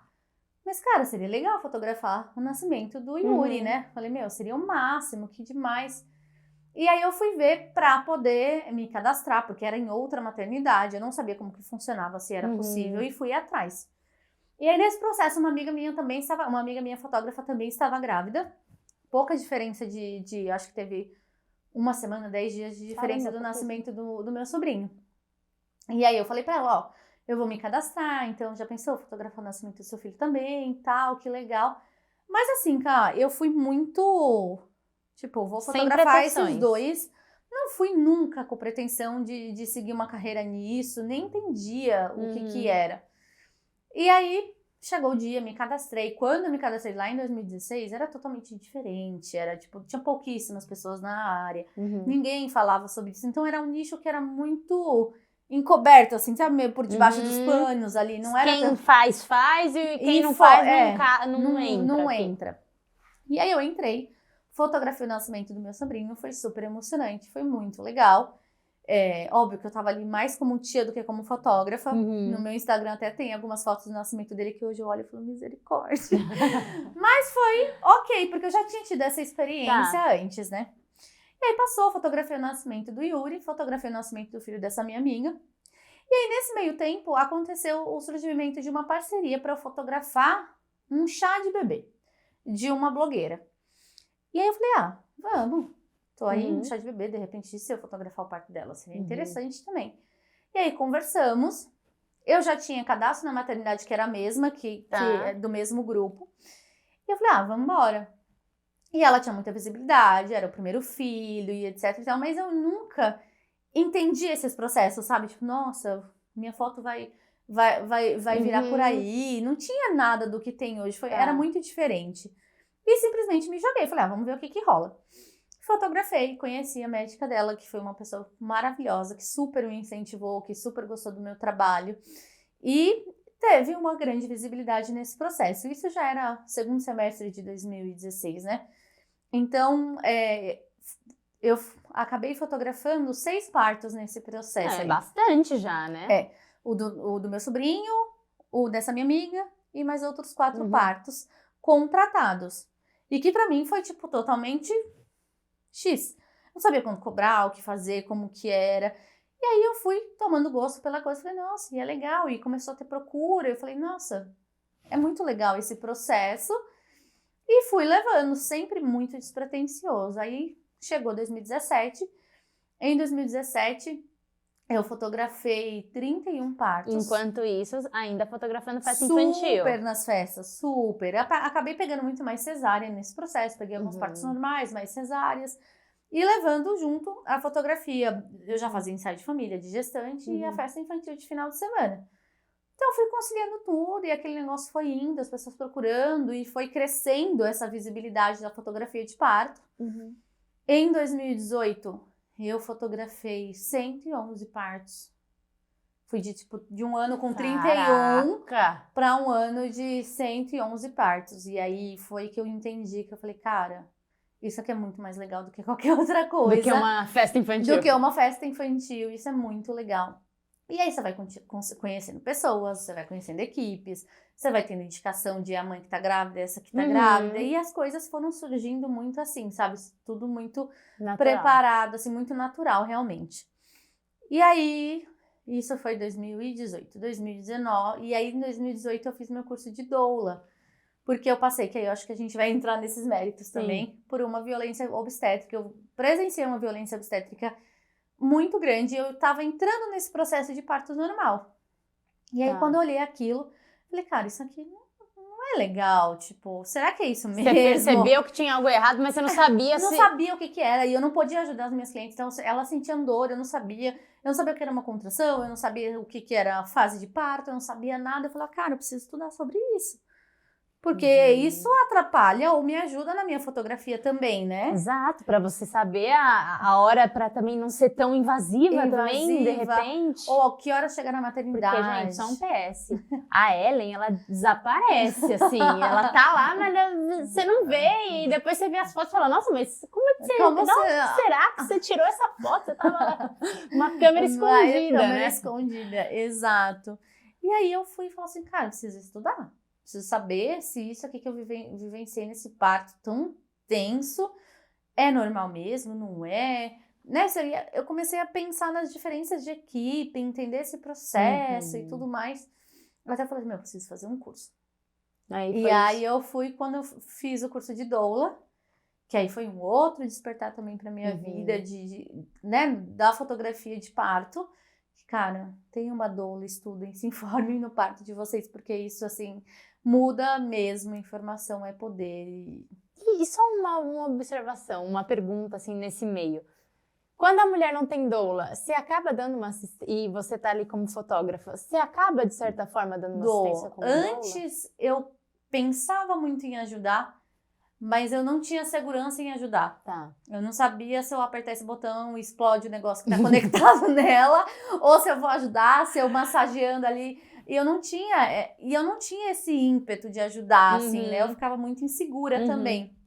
mas cara, seria legal fotografar o nascimento do Yuri, né? Falei, seria o máximo, que demais. E aí eu fui ver pra poder me cadastrar, porque era em outra maternidade, eu não sabia como que funcionava, se era possível, e fui atrás. E aí nesse processo uma amiga minha fotógrafa também estava grávida, pouca diferença acho que teve 1 semana, 10 dias de diferença do nascimento do meu sobrinho. E aí eu falei pra ela, eu vou me cadastrar, então já pensou fotografar o nascimento do seu filho também, tal, que legal. Mas assim, cara, eu fui muito, vou fotografar esses dois. Não fui nunca com pretensão de seguir uma carreira nisso, nem entendia o que era. E aí chegou o dia, me cadastrei. Quando eu me cadastrei lá em 2016, era totalmente diferente, tinha pouquíssimas pessoas na área, ninguém falava sobre isso, então era um nicho que era muito... encoberto, assim, sabe, meio por debaixo dos panos ali, não era... Quem faz e quem não faz não entra. E aí eu entrei, fotografei o nascimento do meu sobrinho, foi super emocionante, foi muito legal. Óbvio que eu tava ali mais como tia do que como fotógrafa. No meu Instagram até tem algumas fotos do nascimento dele que hoje eu olho e falo, misericórdia. Mas foi ok, porque eu já tinha tido essa experiência antes, né? E aí passou, fotografei o nascimento do Yuri, fotografei o nascimento do filho dessa minha amiga. E aí, nesse meio tempo, aconteceu o surgimento de uma parceria para eu fotografar um chá de bebê, de uma blogueira. E aí eu falei, vamos, tô aí no chá de bebê, de repente, se eu fotografar o parto dela, seria interessante também. E aí conversamos, eu já tinha cadastro na maternidade que era a mesma, que é do mesmo grupo. E eu falei, vamos embora. E ela tinha muita visibilidade, era o primeiro filho e etc e tal, mas eu nunca entendi esses processos, sabe? Tipo, nossa, minha foto vai virar por aí. Não tinha nada do que tem hoje, era muito diferente. E simplesmente me joguei, falei, vamos ver o que rola. Fotografei, conheci a médica dela, que foi uma pessoa maravilhosa, que super me incentivou, que super gostou do meu trabalho. E teve uma grande visibilidade nesse processo. Isso já era segundo semestre de 2016, né? Então, eu acabei fotografando 6 partos nesse processo. É bastante já, né? O do meu sobrinho, o dessa minha amiga e mais outros 4 partos contratados. E que pra mim foi, totalmente X. Não sabia quanto cobrar, o que fazer, como que era. E aí eu fui tomando gosto pela coisa. Falei, nossa, e é legal. E começou a ter procura. Eu falei, nossa, é muito legal esse processo. E fui levando, sempre muito despretensioso. Aí chegou 2017, Em 2017, eu fotografei 31 partos. Enquanto isso, ainda fotografando festa infantil. Super nas festas, super. Acabei pegando muito mais cesárea nesse processo, peguei alguns partos normais, mais cesáreas, e levando junto a fotografia. Eu já fazia ensaio de família, de gestante, e a festa infantil de final de semana. Então, eu fui conciliando tudo, e aquele negócio foi indo, as pessoas procurando, e foi crescendo essa visibilidade da fotografia de parto. Em 2018, eu fotografei 111 partos. Fui de um ano com 31 para um ano de 111 partos. E aí foi que eu entendi, que eu falei, cara, isso aqui é muito mais legal do que qualquer outra coisa. Do que uma festa infantil. Do que uma festa infantil, isso é muito legal. E aí você vai conhecendo pessoas, você vai conhecendo equipes, você vai tendo indicação de a mãe que tá grávida, essa que tá grávida. E as coisas foram surgindo muito assim, sabe? Tudo muito preparado, assim, muito natural, realmente. E aí, isso foi 2018, 2019. E aí, em 2018, eu fiz meu curso de doula. Porque eu passei, que aí eu acho que a gente vai entrar nesses méritos também, por uma violência obstétrica. Eu presenciei uma violência obstétrica muito grande, eu tava entrando nesse processo de parto normal. E aí, quando eu olhei aquilo, falei, cara, isso aqui não é legal, tipo, será que é isso mesmo? Você percebeu que tinha algo errado, mas você não sabia Não sabia o que era, e eu não podia ajudar as minhas clientes, então elas sentiam dor, eu não sabia o que era uma contração, eu não sabia o que era a fase de parto, eu não sabia nada. Eu falei, cara, eu preciso estudar sobre isso. Porque isso atrapalha ou me ajuda na minha fotografia também, né? Exato, para você saber a hora para também não ser tão invasiva também, de repente. Ou que hora chegar na maternidade. Porque, gente, só um PS. A Ellen, ela desaparece, assim. Ela tá lá, mas você não vê. E depois você vê as fotos e fala, nossa, mas como é que você... será que você tirou essa foto? Você tava lá, uma câmera escondida, câmera escondida, exato. E aí eu fui e falei assim, cara, preciso estudar. Preciso saber se isso aqui que eu vivenciei nesse parto tão tenso é normal mesmo, não é? Né? Eu comecei a pensar nas diferenças de equipe, entender esse processo e tudo mais. Eu até falei, preciso fazer um curso. Aí eu fui, quando eu fiz o curso de doula, que aí foi um outro despertar também pra minha vida, né, da fotografia de parto. Cara, tem uma doula, estudem, se informem no parto de vocês, porque isso, assim, muda mesmo, informação é poder. E só uma observação, uma pergunta, assim, nesse meio. Quando a mulher não tem doula, você acaba dando uma assistência, e você tá ali como fotógrafa, você acaba, de certa forma, dando uma assistência como doula? Antes, eu pensava muito em ajudar, mas eu não tinha segurança em ajudar. Eu não sabia se eu apertar esse botão, explode o negócio que tá conectado nela, ou se eu vou ajudar, se eu massageando ali. E eu não tinha esse ímpeto de ajudar, assim, né? Eu ficava muito insegura também.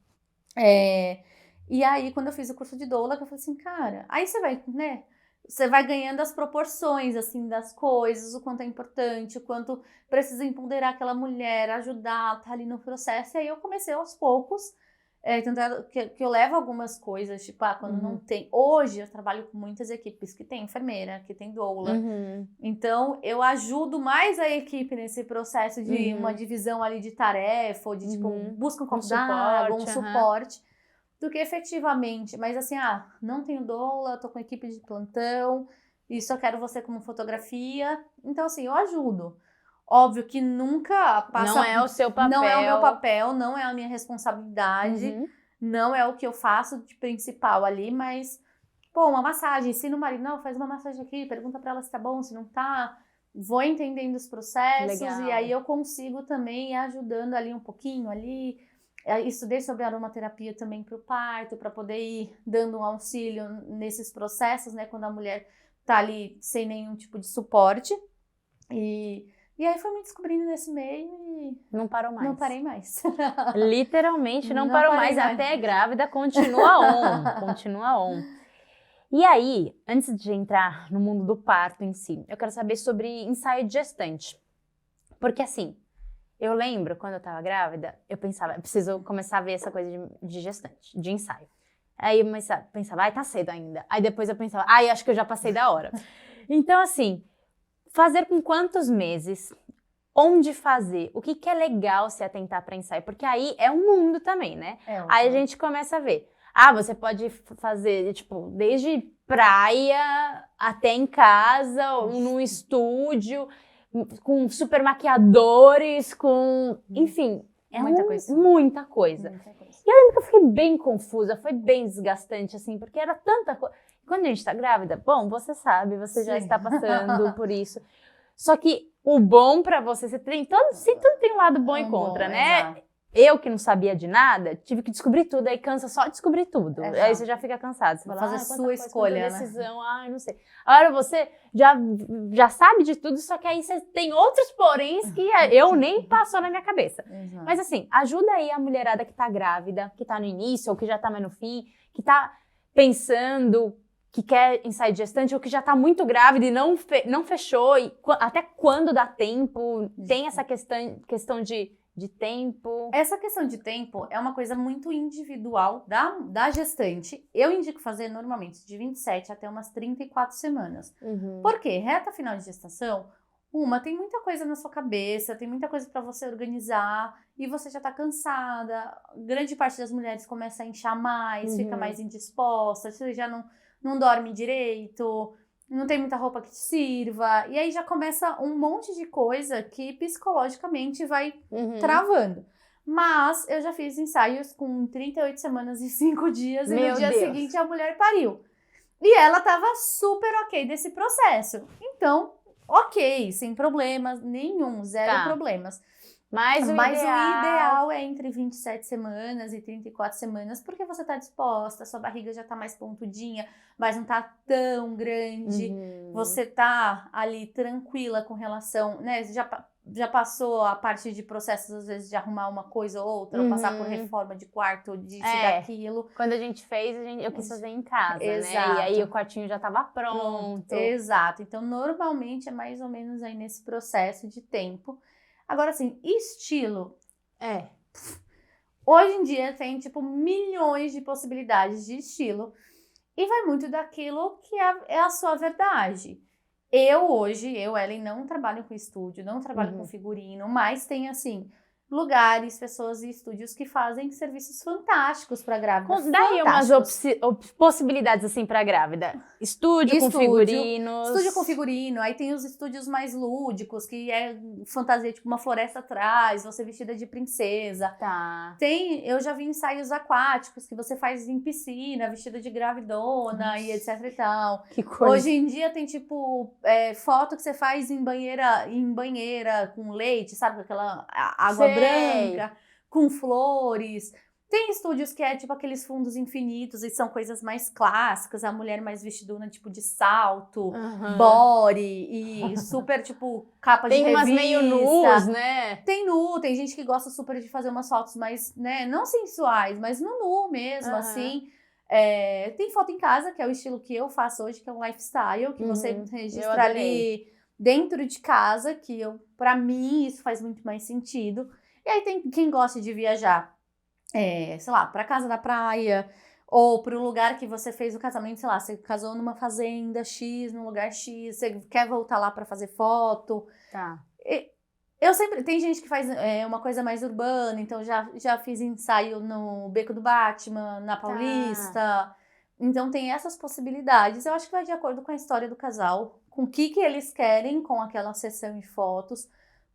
E aí, quando eu fiz o curso de doula, eu falei assim, cara, aí você vai, né? Você vai ganhando as proporções, assim, das coisas, o quanto é importante, o quanto precisa empoderar aquela mulher, ajudar, tá ali no processo. E aí eu comecei aos poucos, tentar que eu levo algumas coisas, tipo, quando não tem... Hoje eu trabalho com muitas equipes que tem enfermeira, que tem doula. Então, eu ajudo mais a equipe nesse processo de uma divisão ali de tarefa, ou de, tipo, busca um copo d'água, um suporte, do que efetivamente. Mas assim, não tenho doula, tô com equipe de plantão, e só quero você como fotografia. Então, assim, eu ajudo. Óbvio que nunca passa... Não é o seu papel. Não é o meu papel, não é a minha responsabilidade, não é o que eu faço de principal ali, mas, pô, uma massagem, ensina o marido, não, faz uma massagem aqui, pergunta pra ela se tá bom, se não tá, vou entendendo os processos, e aí eu consigo também ir ajudando ali um pouquinho ali. Estudei sobre aromaterapia também para o parto, para poder ir dando um auxílio nesses processos, né, quando a mulher tá ali sem nenhum tipo de suporte. E aí foi me descobrindo nesse meio e... Não parou mais. Não parei mais. Literalmente não parou mais. Até grávida, continua on. Continua on. E aí, antes de entrar no mundo do parto em si, eu quero saber sobre ensaio de gestante. Porque assim... Eu lembro, quando eu tava grávida, eu pensava, eu preciso começar a ver essa coisa de gestante, de ensaio. Aí eu pensava, tá cedo ainda. Aí depois eu pensava, acho que eu já passei da hora. Então, assim, fazer com quantos meses, onde fazer, o que é legal se atentar para ensaio, porque aí é um mundo também, né? Aí a gente começa a ver. você pode fazer, tipo, desde praia até em casa, ou num estúdio, com super maquiadores, enfim, Muita coisa. Muita coisa. Muita coisa. E eu lembro que eu fiquei bem confusa, foi bem desgastante, assim, porque era tanta coisa. Quando a gente tá grávida, bom, você sabe, você já Sim. está passando por isso. Só que o bom pra você tem tudo tem um lado bom e contra, né? Exato. Eu que não sabia de nada, tive que descobrir tudo, aí cansa só descobrir tudo. Exato. Aí você já fica cansado, você Vou fala, fazer quanta sua coisa, escolha, quanta né? decisão, não sei. Agora você já sabe de tudo, só que aí você tem outros poréns que eu nem passou na minha cabeça. Exato. Mas assim, ajuda aí a mulherada que tá grávida, que tá no início, ou que já tá mais no fim, que tá pensando que quer ensaio de gestante, ou que já tá muito grávida e não fechou, e até quando dá tempo, tem essa questão de tempo. Essa questão de tempo é uma coisa muito individual da gestante. Eu indico fazer normalmente de 27 até umas 34 semanas. Por quê? Reta final de gestação, tem muita coisa na sua cabeça, tem muita coisa para você organizar e você já tá cansada. Grande parte das mulheres começa a inchar mais, fica mais indisposta, você já não dorme direito, não tem muita roupa que te sirva. E aí já começa um monte de coisa que psicologicamente vai travando. Mas eu já fiz ensaios com 38 semanas e 5 dias e no dia seguinte a mulher pariu. E ela tava super ok desse processo. Então, ok, sem problemas nenhum, zero problemas. Mas o ideal é entre 27 semanas e 34 semanas, porque você tá disposta, sua barriga já tá mais pontudinha, mas não tá tão grande, você tá ali tranquila com relação, né, já passou a parte de processos, às vezes, de arrumar uma coisa ou outra, ou passar por reforma de quarto, disso e daquilo. Quando a gente fez, eu quis fazer em casa, Exato. Né? E aí o quartinho já tava pronto. Exato. Então, normalmente, é mais ou menos aí nesse processo de tempo. Agora, assim, estilo. Hoje em dia tem, tipo, milhões de possibilidades de estilo. E vai muito daquilo que é a sua verdade. Eu, Ellen, não trabalho com estúdio, não trabalho com figurino, mas tem, assim, lugares, pessoas e estúdios que fazem serviços fantásticos para grávida. Daí umas possibilidades, assim, para grávida. Estúdio com figurinos. Estúdio com figurino. Aí tem os estúdios mais lúdicos, que é fantasia, tipo uma floresta atrás, você vestida de princesa. Tá. Eu já vi ensaios aquáticos, que você faz em piscina, vestida de gravidona e etc e tal. Que coisa. Hoje em dia tem, tipo, foto que você faz em banheira com leite, sabe? Com aquela água branca, com flores. Tem estúdios que é tipo aqueles fundos infinitos e são coisas mais clássicas, a mulher mais vestidona, tipo de salto, body e super, tipo, capa de revista. Tem umas meio nus, né? Tem nu, tem gente que gosta super de fazer umas fotos mais, né, não sensuais, mas no nu mesmo, assim. Tem foto em casa, que é o estilo que eu faço hoje, que é um lifestyle, que você registra ali dentro de casa, que pra mim isso faz muito mais sentido. E aí tem quem gosta de viajar, sei lá, pra casa da praia, ou pro lugar que você fez o casamento, sei lá, você casou numa fazenda X, num lugar X, você quer voltar lá pra fazer foto. Tá. Tem gente que faz uma coisa mais urbana, então já fiz ensaio no Beco do Batman, na Paulista. Então tem essas possibilidades. Eu acho que vai de acordo com a história do casal, com o que eles querem com aquela sessão de fotos,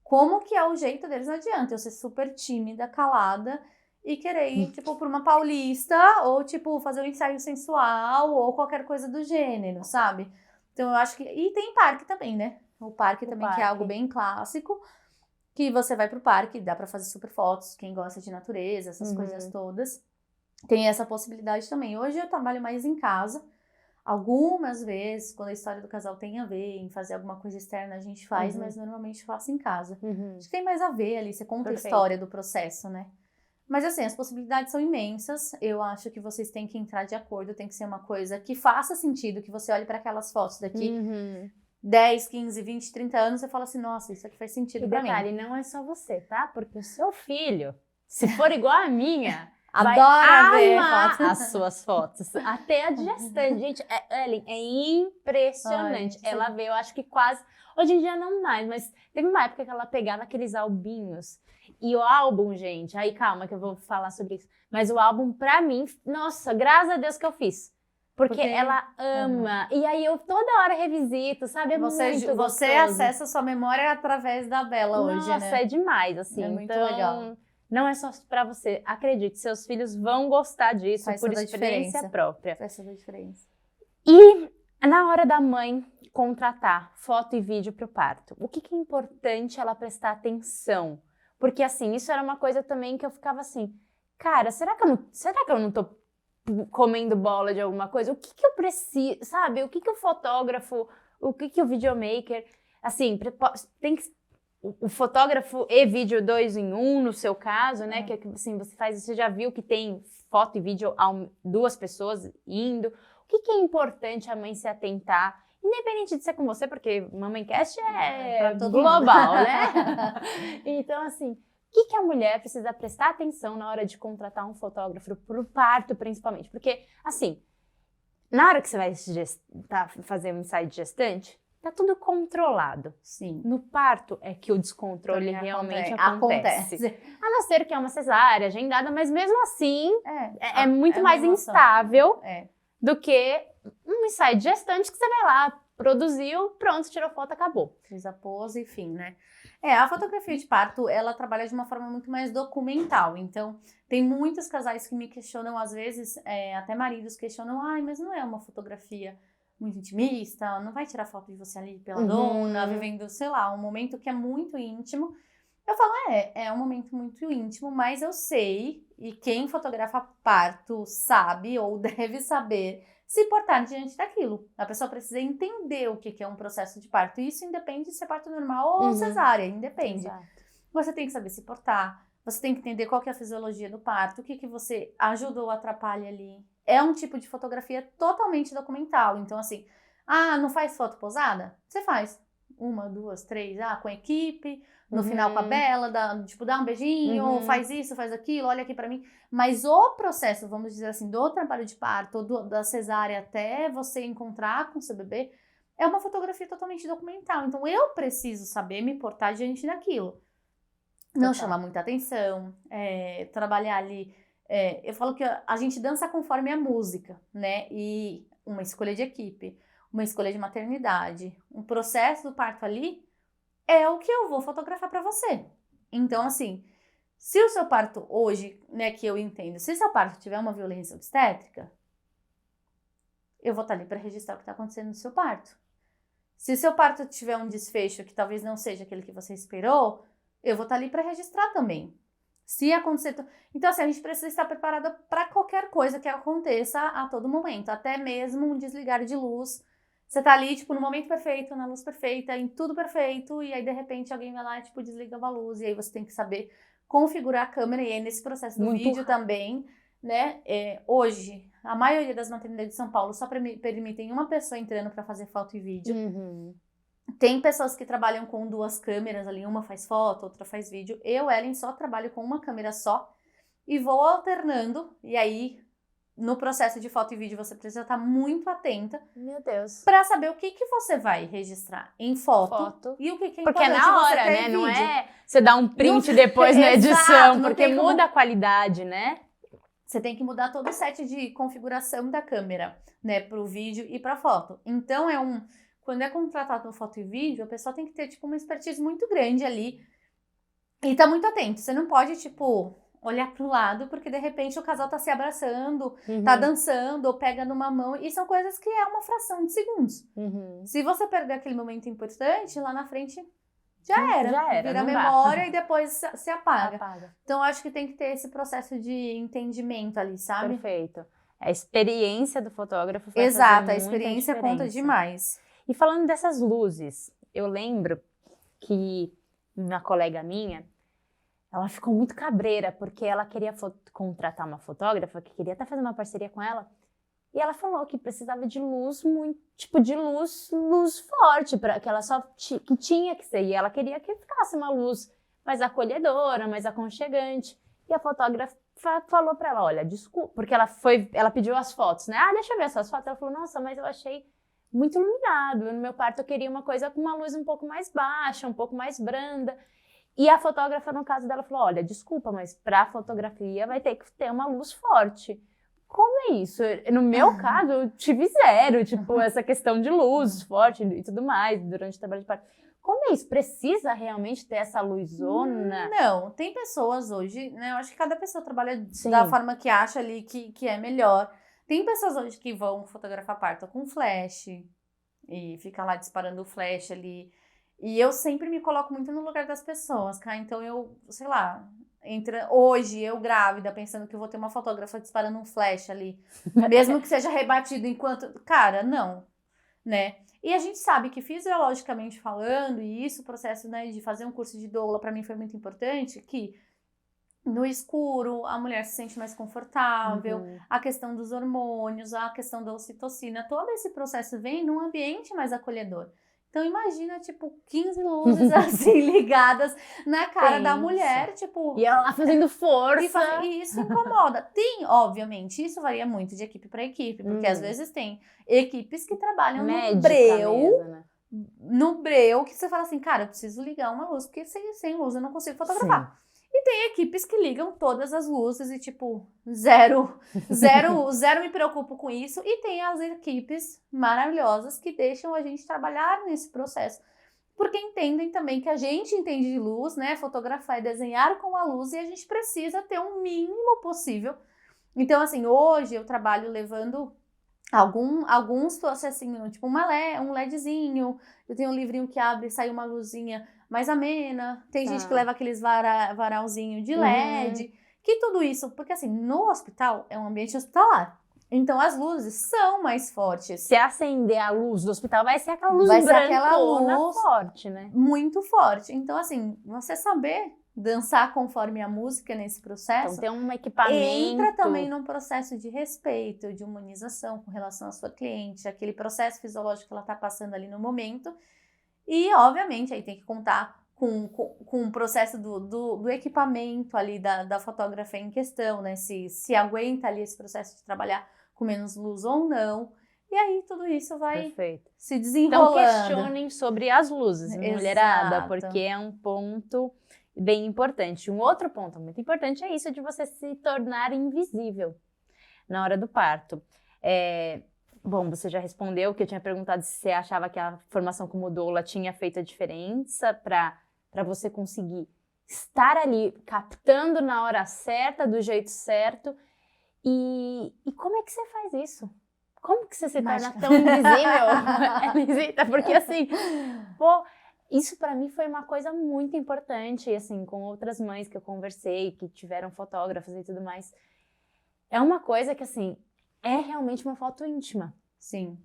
como que é o jeito deles. Não adianta eu ser super tímida, calada e querer ir, tipo, pra uma Paulista ou, tipo, fazer um ensaio sensual ou qualquer coisa do gênero, sabe? Então eu acho que... E tem parque também, né? O parque também, que é algo bem clássico, que você vai pro parque, dá pra fazer super fotos, quem gosta de natureza, essas coisas todas. Tem essa possibilidade também. Hoje eu trabalho mais em casa. Algumas vezes, quando a história do casal tem a ver em fazer alguma coisa externa, a gente faz, mas normalmente eu faço em casa. Acho que tem mais a ver ali, você conta a história do processo, né? Mas assim, as possibilidades são imensas. Eu acho que vocês têm que entrar de acordo, tem que ser uma coisa que faça sentido, que você olhe para aquelas fotos daqui 10, 15, 20, 30 anos e fala assim, nossa, isso aqui faz sentido pra mim. E detalhe, não é só você, tá? Porque o seu filho, se for igual a minha, vai Adora ver amar foto. as suas fotos. Até a de gestante. Gente, Ellen, é impressionante. Ai, Ela vê, eu acho que quase... Hoje em dia não mais, mas teve uma época que ela pegava aqueles albinhos. E o álbum, gente... Aí, calma que eu vou falar sobre isso. Mas o álbum, pra mim... Nossa, graças a Deus que eu fiz. Porque ela ama. E aí eu toda hora revisito, sabe? É muito Você gostoso. acessa a sua memória através da Bela hoje, Nossa, né? é demais, assim. É muito então, legal. não é só pra você. Acredite, seus filhos vão gostar disso Faz por toda a experiência diferença. própria. Faz toda a diferença. E na hora da mãe contratar foto e vídeo pro parto, o que é importante ela prestar atenção? Porque, assim, isso era uma coisa também que eu ficava assim, cara, será que eu não tô comendo bola de alguma coisa? O que eu preciso, sabe? O que o fotógrafo, o que o videomaker, assim, tem que... O fotógrafo e vídeo 2 em 1, no seu caso, né? Que assim, você já viu que tem foto e vídeo duas pessoas indo. O que é importante a mãe se atentar? Independente de ser com você, porque MamãeCast é global, né? Então, assim, o que a mulher precisa prestar atenção na hora de contratar um fotógrafo pro parto, principalmente? Porque, assim, na hora que você vai fazer um ensaio de gestante, tá tudo controlado. Sim. No parto é que o descontrole realmente acontece. A não ser que é uma cesárea agendada, mas mesmo assim é muito mais instável do que um ensaio de gestante que você vai lá, produziu, pronto, tirou foto, acabou. Fiz a pose, enfim, né? A fotografia de parto, ela trabalha de uma forma muito mais documental. Então, tem muitos casais que me questionam, às vezes, até maridos questionam, mas não é uma fotografia muito intimista, não vai tirar foto de você ali pela dona, vivendo, sei lá, um momento que é muito íntimo. Eu falo, é um momento muito íntimo, mas eu sei, e quem fotografa parto sabe ou deve saber se portar diante daquilo. A pessoa precisa entender o que é um processo de parto. E isso independe de ser parto normal ou cesárea, independe. Exato. Você tem que saber se portar, você tem que entender qual que é a fisiologia do parto, o que você ajudou ou atrapalha ali. É um tipo de fotografia totalmente documental. Então, assim, não faz foto posada? Você faz. 1, 2, 3, com a equipe, no final com a Bela, dá um beijinho, faz isso, faz aquilo, olha aqui pra mim. Mas o processo, vamos dizer assim, do trabalho de parto, da cesárea até você encontrar com seu bebê, é uma fotografia totalmente documental. Então, eu preciso saber me portar diante daquilo. Não chamar muita atenção, trabalhar ali. Eu falo que a gente dança conforme a música, né? E uma escolha de equipe, uma escolha de maternidade, um processo do parto ali é o que eu vou fotografar para você. Então, assim, se o seu parto hoje, né, que eu entendo, se o seu parto tiver uma violência obstétrica, eu vou estar ali para registrar o que está acontecendo no seu parto. Se o seu parto tiver um desfecho que talvez não seja aquele que você esperou, eu vou estar ali para registrar também. Se acontecer... Então, assim, a gente precisa estar preparada para qualquer coisa que aconteça a todo momento, até mesmo um desligar de luz. Você tá ali, tipo, no momento perfeito, na luz perfeita, em tudo perfeito, e aí, de repente, alguém vai lá e, tipo, desliga a luz, e aí você tem que saber configurar a câmera, e aí nesse processo do vídeo também, né, hoje, a maioria das maternidades de São Paulo só permitem uma pessoa entrando para fazer foto e vídeo. Tem pessoas que trabalham com 2 câmeras ali, uma faz foto, outra faz vídeo. Eu, Ellen, só trabalho com uma câmera só, e vou alternando, e aí... No processo de foto e vídeo, você precisa estar muito atenta. Meu Deus. Pra saber o que você vai registrar em foto. E o que é importante. Porque na hora, você ter né? vídeo. Não é você dar um print depois na edição, porque muda a qualidade, né? Você tem que mudar todo o set de configuração da câmera, né? Pro vídeo e pra foto. Então, quando é contratado no foto e vídeo, a pessoa tem que ter, tipo, uma expertise muito grande ali. E tá muito atento. Você não pode, tipo... olhar pro lado, porque de repente o casal tá se abraçando, tá dançando, ou pega numa mão, e são coisas que é uma fração de segundos. Se você perder aquele momento importante, lá na frente já era. Vira memória e depois se apaga. Então, eu acho que tem que ter esse processo de entendimento ali, sabe? Perfeito. A experiência do fotógrafo vai Exato, fazer a experiência conta demais. E falando dessas luzes, eu lembro que uma colega minha, ela ficou muito cabreira, porque ela queria contratar uma fotógrafa, que queria até fazer uma parceria com ela, e ela falou que precisava de luz, luz forte, que ela que tinha que ser, e ela queria que ficasse uma luz mais acolhedora, mais aconchegante, e a fotógrafa falou pra ela, olha, desculpa, porque ela pediu as fotos, né? Deixa eu ver essas fotos. Ela falou, nossa, mas eu achei muito iluminado. No meu quarto eu queria uma coisa com uma luz um pouco mais baixa, um pouco mais branda. E a fotógrafa, no caso dela, falou, olha, desculpa, mas pra fotografia vai ter que ter uma luz forte. Como é isso? No meu caso, eu tive zero, tipo, essa questão de luz forte e tudo mais, durante o trabalho de parto. Como é isso? Precisa realmente ter essa luzona? Não, tem pessoas hoje, né? Eu acho que cada pessoa trabalha Sim. da forma que acha ali que é melhor. Tem pessoas hoje que vão fotografar parto com flash e fica lá disparando o flash ali. E eu sempre me coloco muito no lugar das pessoas, cara. Então eu, sei lá, hoje eu grávida, pensando que eu vou ter uma fotógrafa disparando um flash ali, mesmo que seja rebatido enquanto... Cara, não, né? E a gente sabe que fisiologicamente falando, e isso, o processo, né, de fazer um curso de doula, pra mim foi muito importante, que no escuro a mulher se sente mais confortável, a questão dos hormônios, a questão da ocitocina, todo esse processo vem num ambiente mais acolhedor. Então imagina, tipo, 15 luzes assim ligadas na cara da mulher, tipo... E ela lá fazendo força. E isso incomoda. Tem, obviamente, isso varia muito de equipe para equipe, porque às vezes tem equipes que trabalham no breu, mesmo, né? no breu, que você fala assim, cara, eu preciso ligar uma luz, porque sem luz eu não consigo fotografar. Sim. E tem equipes que ligam todas as luzes e, tipo, zero me preocupo com isso. E tem as equipes maravilhosas que deixam a gente trabalhar nesse processo. Porque entendem também que a gente entende de luz, né? Fotografar e desenhar com a luz e a gente precisa ter o mínimo possível. Então, assim, hoje eu trabalho levando alguns processinhos, tipo um LEDzinho, eu tenho um livrinho que abre e sai uma luzinha mais amena, tem gente que leva aqueles varalzinho de LED, que tudo isso, porque assim, no hospital é um ambiente hospitalar, então as luzes são mais fortes. Se acender a luz do hospital, vai ser aquela luz brancona forte, né? Muito forte. Então assim, você saber dançar conforme a música nesse processo, então tem um equipamento. Entra também num processo de respeito, de humanização com relação à sua cliente, aquele processo fisiológico que ela está passando ali no momento. E, obviamente, aí tem que contar com o processo do equipamento ali da fotógrafa em questão, né? Se aguenta ali esse processo de trabalhar com menos luz ou não. E aí tudo isso vai se desenrolando. Então questionem sobre as luzes, mulherada, porque é um ponto bem importante. Um outro ponto muito importante é isso de você se tornar invisível na hora do parto. Bom, você já respondeu que eu tinha perguntado se você achava que a formação como doula tinha feito a diferença para você conseguir estar ali captando na hora certa, do jeito certo. E como é que você faz isso? Como que você se torna tão invisível? Porque assim, pô, isso para mim foi uma coisa muito importante, assim, com outras mães que eu conversei, que tiveram fotógrafos e tudo mais. É uma coisa que, assim, é realmente uma foto íntima. Sim.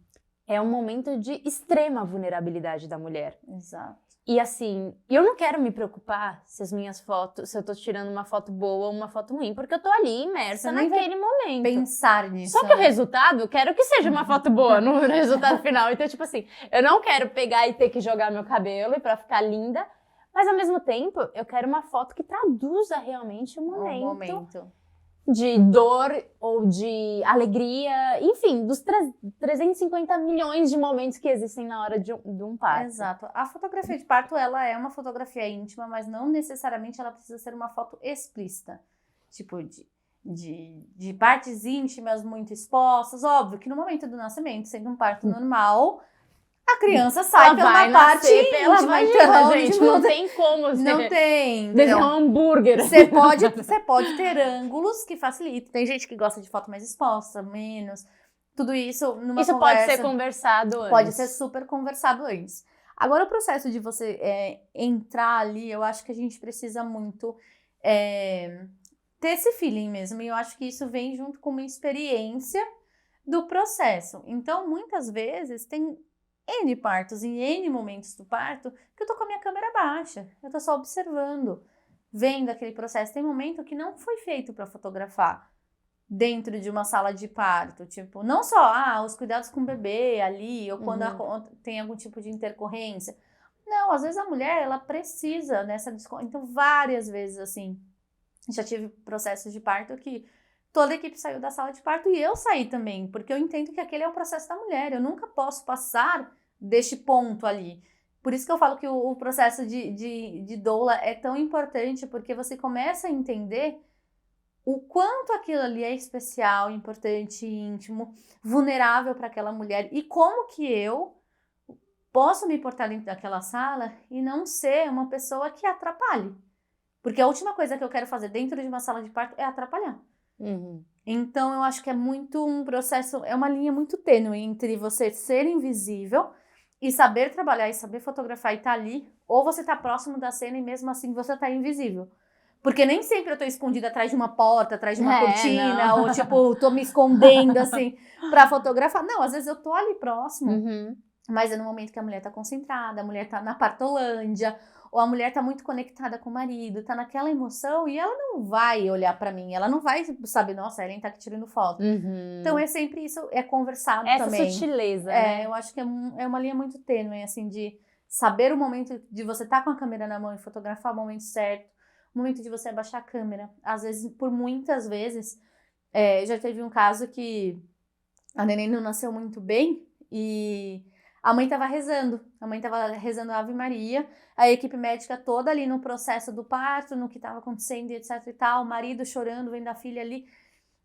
É um momento de extrema vulnerabilidade da mulher. Exato. E assim, eu não quero me preocupar se as minhas fotos, se eu tô tirando uma foto boa ou uma foto ruim, porque eu tô ali imersa naquele momento. Pensar nisso. Só que o resultado, eu quero que seja uma foto boa no resultado final. Então, tipo assim, eu não quero pegar e ter que jogar meu cabelo pra ficar linda, mas ao mesmo tempo, eu quero uma foto que traduza realmente o momento. De dor ou de alegria, enfim, dos 350 milhões de momentos que existem na hora de um parto. Exato. A fotografia de parto, ela é uma fotografia íntima, mas não necessariamente ela precisa ser uma foto explícita. Tipo, de partes íntimas muito expostas. Óbvio que no momento do nascimento, sendo um parto normal, a criança sai pela parte íntima, então, gente, não tem como. Não tem. Desenhar um hambúrguer. Você pode ter ângulos que facilitam. Tem gente que gosta de foto mais exposta, menos. Tudo isso numa conversa. Isso pode ser conversado antes. Pode ser super conversado antes. Agora, o processo de você entrar ali, eu acho que a gente precisa muito ter esse feeling mesmo. E eu acho que isso vem junto com uma experiência do processo. Então, muitas vezes, tem N partos, em N momentos do parto, que eu tô com a minha câmera baixa, eu tô só observando, vendo aquele processo. Tem momento que não foi feito para fotografar dentro de uma sala de parto, tipo, não só os cuidados com o bebê ali, ou quando tem algum tipo de intercorrência. Não, às vezes a mulher, ela precisa dessa então várias vezes assim, Já tive processos de parto que toda a equipe saiu da sala de parto e eu saí também, porque eu entendo que aquele é o processo da mulher, eu nunca posso passar deste ponto ali. Por isso que eu falo que o processo de doula é tão importante, porque você começa a entender o quanto aquilo ali é especial, importante, íntimo, vulnerável para aquela mulher e como que eu posso me portar dentro daquela sala e não ser uma pessoa que atrapalhe. Porque a última coisa que eu quero fazer dentro de uma sala de parto é atrapalhar. Então, eu acho que é muito um processo, é uma linha muito tênue entre você ser invisível e saber trabalhar e saber fotografar e tá ali, ou você tá próximo da cena e mesmo assim você tá invisível. Porque nem sempre eu tô escondida atrás de uma porta, atrás de uma cortina, não. ou tipo, tô me escondendo assim pra fotografar. Não, às vezes eu tô ali próximo, mas é no momento que a mulher tá concentrada, a mulher tá na partolândia, ou a mulher tá muito conectada com o marido, tá naquela emoção e ela não vai olhar pra mim, ela não vai saber, nossa, a Ellen tá aqui tirando foto. Então é sempre isso, é conversado essa também. Essa sutileza, né? Eu acho que é uma linha muito tênue, assim, de saber o momento de você estar com a câmera na mão e fotografar o momento certo, o momento de você abaixar a câmera. Às vezes, por muitas vezes, já teve um caso que a neném não nasceu muito bem e a mãe estava rezando a Ave Maria, a equipe médica toda ali no processo do parto, no que estava acontecendo, etc e tal, o marido chorando, vendo a filha ali,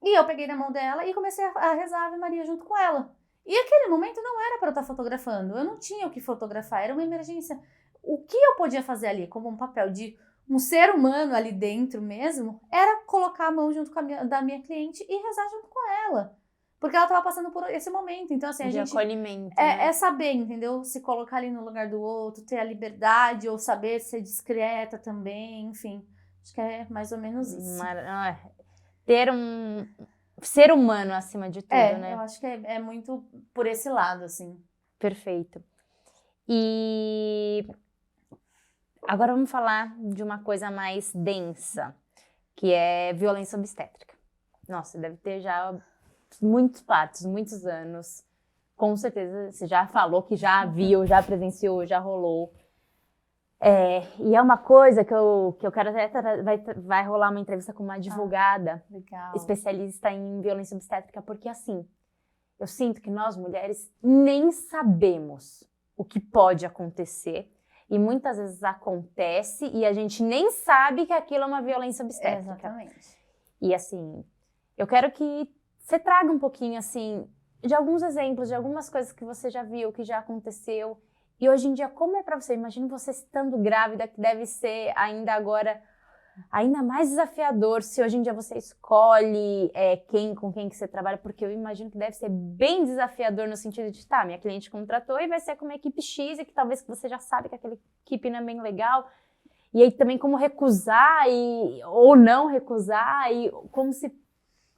e eu peguei na mão dela e comecei a rezar a Ave Maria junto com ela. E aquele momento não era para eu estar fotografando, eu não tinha o que fotografar, era uma emergência. O que eu podia fazer ali, como um papel de um ser humano ali dentro mesmo, era colocar a mão junto com da minha cliente e rezar junto com ela. Porque ela estava passando por esse momento. Então, assim, a gente... acolhimento, é saber, entendeu? Se colocar ali no lugar do outro, ter a liberdade, ou saber ser discreta também, enfim. Acho que é mais ou menos isso. Ter um ser humano acima de tudo, né? Eu acho que é muito por esse lado, assim. Perfeito. E agora vamos falar de uma coisa mais densa, que é violência obstétrica. Nossa, deve ter já muitos partos, muitos anos. Com certeza você já falou que já viu, já presenciou, já rolou. E é uma coisa que eu quero até... Vai rolar uma entrevista com uma advogada especialista em violência obstétrica, porque assim, eu sinto que nós mulheres nem sabemos o que pode acontecer e muitas vezes acontece e a gente nem sabe que aquilo é uma violência obstétrica. Exatamente. E assim, eu quero que você traga um pouquinho assim de alguns exemplos, de algumas coisas que você já viu, que já aconteceu. E hoje em dia, como é pra você? Imagina você estando grávida, que deve ser ainda agora, ainda mais desafiador, se hoje em dia você escolhe com quem que você trabalha, porque eu imagino que deve ser bem desafiador no sentido de, tá, minha cliente contratou e vai ser com uma equipe X, e que talvez você já sabe que aquela equipe não é bem legal. E aí também como recusar, ou não recusar, e como se...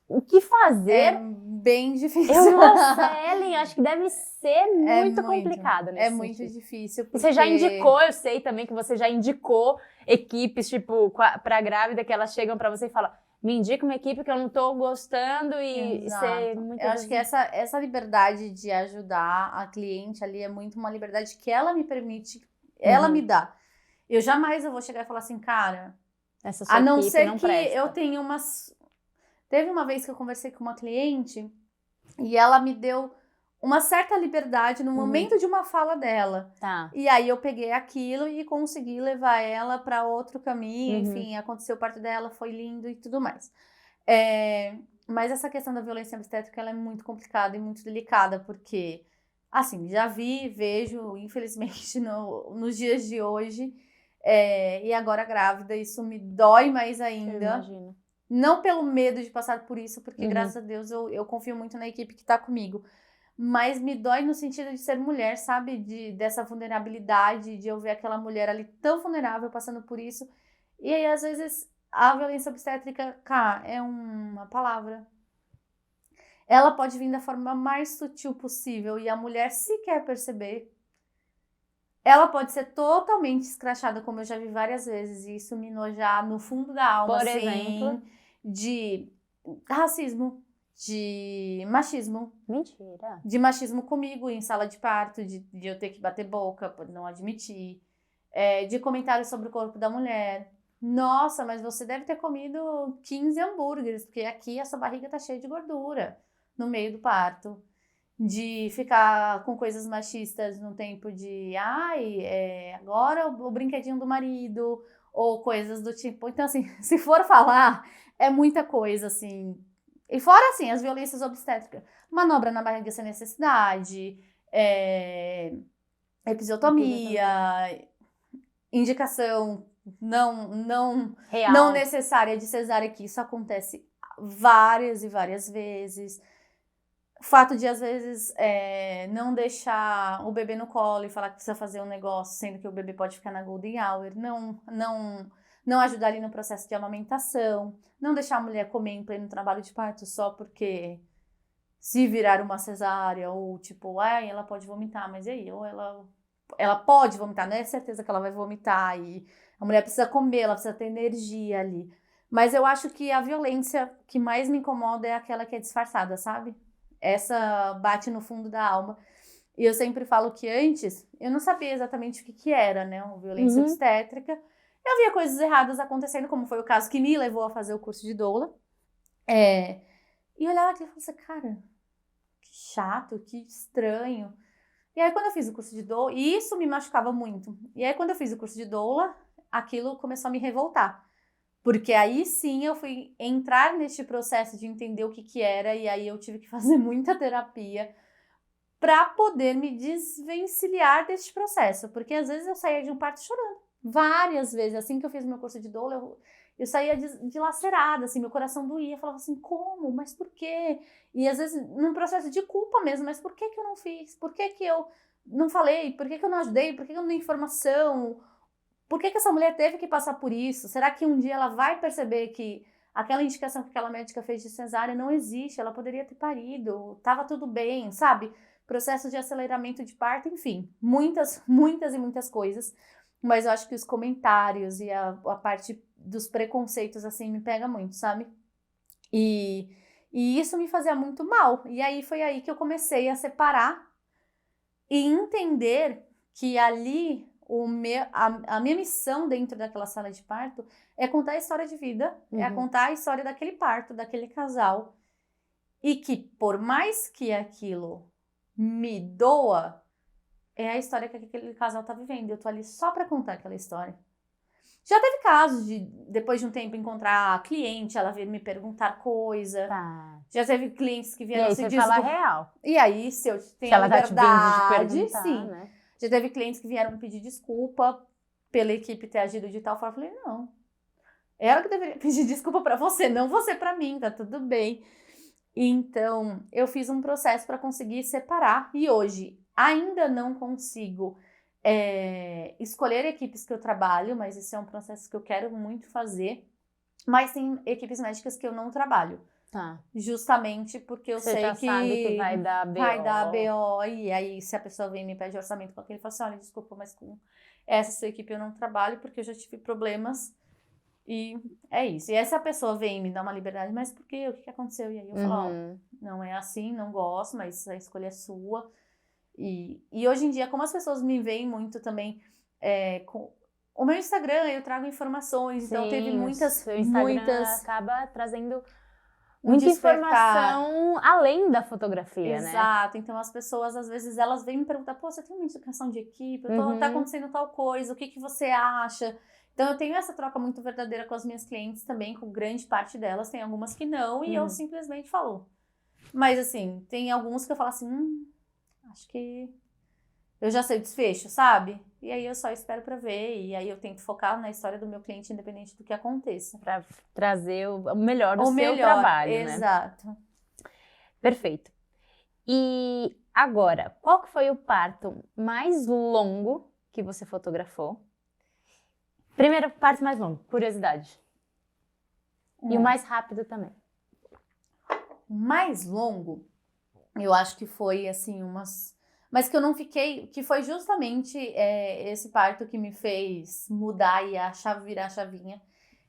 O que fazer? É bem difícil. Nossa, Ellen, acho que deve ser muito complicado nesse sentido. Muito difícil. Porque... Você já indicou, eu sei também que você já indicou equipes, tipo, pra grávida, que elas chegam pra você e falam, me indica uma equipe que eu não tô gostando e ser muito... Eu acho que essa liberdade de ajudar a cliente ali é muito uma liberdade que ela me permite, ela me dá. Eu jamais vou chegar e falar assim, cara, essa sua a não equipe ser não que presta. eu tenha umas... Teve uma vez que eu conversei com uma cliente e ela me deu uma certa liberdade no momento de uma fala dela. Tá. E aí eu peguei aquilo e consegui levar ela para outro caminho. Enfim, aconteceu o parto dela, foi lindo e tudo mais. Mas essa questão da violência obstétrica ela é muito complicada e muito delicada, porque, assim, já vejo, infelizmente, nos dias de hoje, e agora grávida, isso me dói mais ainda. Eu imagino. Não pelo medo de passar por isso, porque graças a Deus eu confio muito na equipe que tá comigo. Mas me dói no sentido de ser mulher, sabe? Dessa vulnerabilidade, de eu ver aquela mulher ali tão vulnerável passando por isso. E aí, às vezes, a violência obstétrica, é uma palavra. Ela pode vir da forma mais sutil possível e a mulher sequer perceber. Ela pode ser totalmente escrachada, como eu já vi várias vezes, e isso me nojar no fundo da alma, por assim, exemplo, de racismo, de machismo. Mentira. De machismo comigo em sala de parto, de eu ter que bater boca por não admitir, de comentários sobre o corpo da mulher, nossa, mas você deve ter comido 15 hambúrgueres, porque aqui a sua barriga tá cheia de gordura no meio do parto. De ficar com coisas machistas no tempo de, agora o brinquedinho do marido, ou coisas do tipo. Então, assim, se for falar, é muita coisa, assim. E fora, assim, as violências obstétricas. Manobra na barriga sem necessidade, episiotomia, indicação não necessária de cesárea, que isso acontece várias e várias vezes. O fato de, às vezes, não deixar o bebê no colo e falar que precisa fazer um negócio, sendo que o bebê pode ficar na golden hour, não ajudar ali no processo de amamentação, não deixar a mulher comer em pleno trabalho de parto só porque se virar uma cesárea, ou tipo, ela pode vomitar, mas e aí? Ou ela pode vomitar, não é certeza que ela vai vomitar, e a mulher precisa comer, ela precisa ter energia ali. Mas eu acho que a violência que mais me incomoda é aquela que é disfarçada, sabe? Essa bate no fundo da alma. E eu sempre falo que antes, eu não sabia exatamente o que era, né? Uma violência obstétrica. Eu via coisas erradas acontecendo, como foi o caso que me levou a fazer o curso de doula. E olhava aquilo e falava assim, cara, que chato, que estranho. E aí quando eu fiz o curso de doula, e isso me machucava muito. E aí quando eu fiz o curso de doula, aquilo começou a me revoltar. Porque aí sim eu fui entrar neste processo de entender o que era, e aí eu tive que fazer muita terapia para poder me desvencilhar deste processo. Porque às vezes eu saía de um parto chorando. Várias vezes. Assim que eu fiz meu curso de doula, eu saía dilacerada, assim, meu coração doía. Eu falava assim, como? Mas por quê? E às vezes num processo de culpa mesmo. Mas por que eu não fiz? Por que eu não falei? Por que eu não ajudei? Por que eu não dei informação? Por que essa mulher teve que passar por isso? Será que um dia ela vai perceber que aquela indicação que aquela médica fez de cesárea não existe? Ela poderia ter parido, tava tudo bem, sabe? Processo de aceleramento de parto, enfim. Muitas e muitas coisas. Mas eu acho que os comentários e a parte dos preconceitos, assim, me pega muito, sabe? E isso me fazia muito mal. E aí foi aí que eu comecei a separar e entender que ali a minha missão dentro daquela sala de parto é contar a história de vida, é contar a história daquele parto, daquele casal. E que por mais que aquilo me doa, é a história que aquele casal tá vivendo. Eu tô ali só pra contar aquela história. Já teve casos de, depois de um tempo, encontrar a cliente, ela vir me perguntar coisa. Tá. Já teve clientes que vieram se dizer... E aí você fala real. E aí, se eu tenho se a ela liberdade, tá te vindo de sim. né? Já teve clientes que vieram pedir desculpa pela equipe ter agido de tal forma. Eu falei, não. Ela que deveria pedir desculpa pra você, não você pra mim, tá tudo bem. Então, eu fiz um processo para conseguir separar. E hoje, ainda não consigo escolher equipes que eu trabalho, mas isso é um processo que eu quero muito fazer. Mas tem equipes médicas que eu não trabalho. Tá. Justamente porque eu sei já que sabe que vai dar BO. Vai dar BO. E aí, se a pessoa vem e me pede orçamento com aquele, fala assim, olha, desculpa, mas com essa sua equipe eu não trabalho porque eu já tive problemas. E é isso. E essa pessoa vem me dar uma liberdade, mas por quê? O que aconteceu? E aí eu falo, não é assim, não gosto, mas a escolha é sua. E hoje em dia, como as pessoas me veem muito também com o meu Instagram, eu trago informações, então teve muitas... O Instagram acaba trazendo muita informação além da fotografia, né? Exato. Então as pessoas, às vezes, elas vêm me perguntar, pô, você tem uma indicação de equipe? Tá acontecendo tal coisa, o que você acha? Então eu tenho essa troca muito verdadeira com as minhas clientes também, com grande parte delas, tem algumas que não, e eu simplesmente falo. Mas assim, tem alguns que eu falo assim, acho que eu já sei o desfecho, sabe? E aí eu só espero pra ver, e aí eu tento focar na história do meu cliente, independente do que aconteça. Pra trazer o melhor do seu trabalho, né? Exato. Perfeito. E agora, qual que foi o parto mais longo que você fotografou? Primeiro parto mais longo, curiosidade. E o mais rápido também. O mais longo, eu acho que foi assim mas que eu não fiquei, que foi justamente esse parto que me fez mudar e virar a chavinha.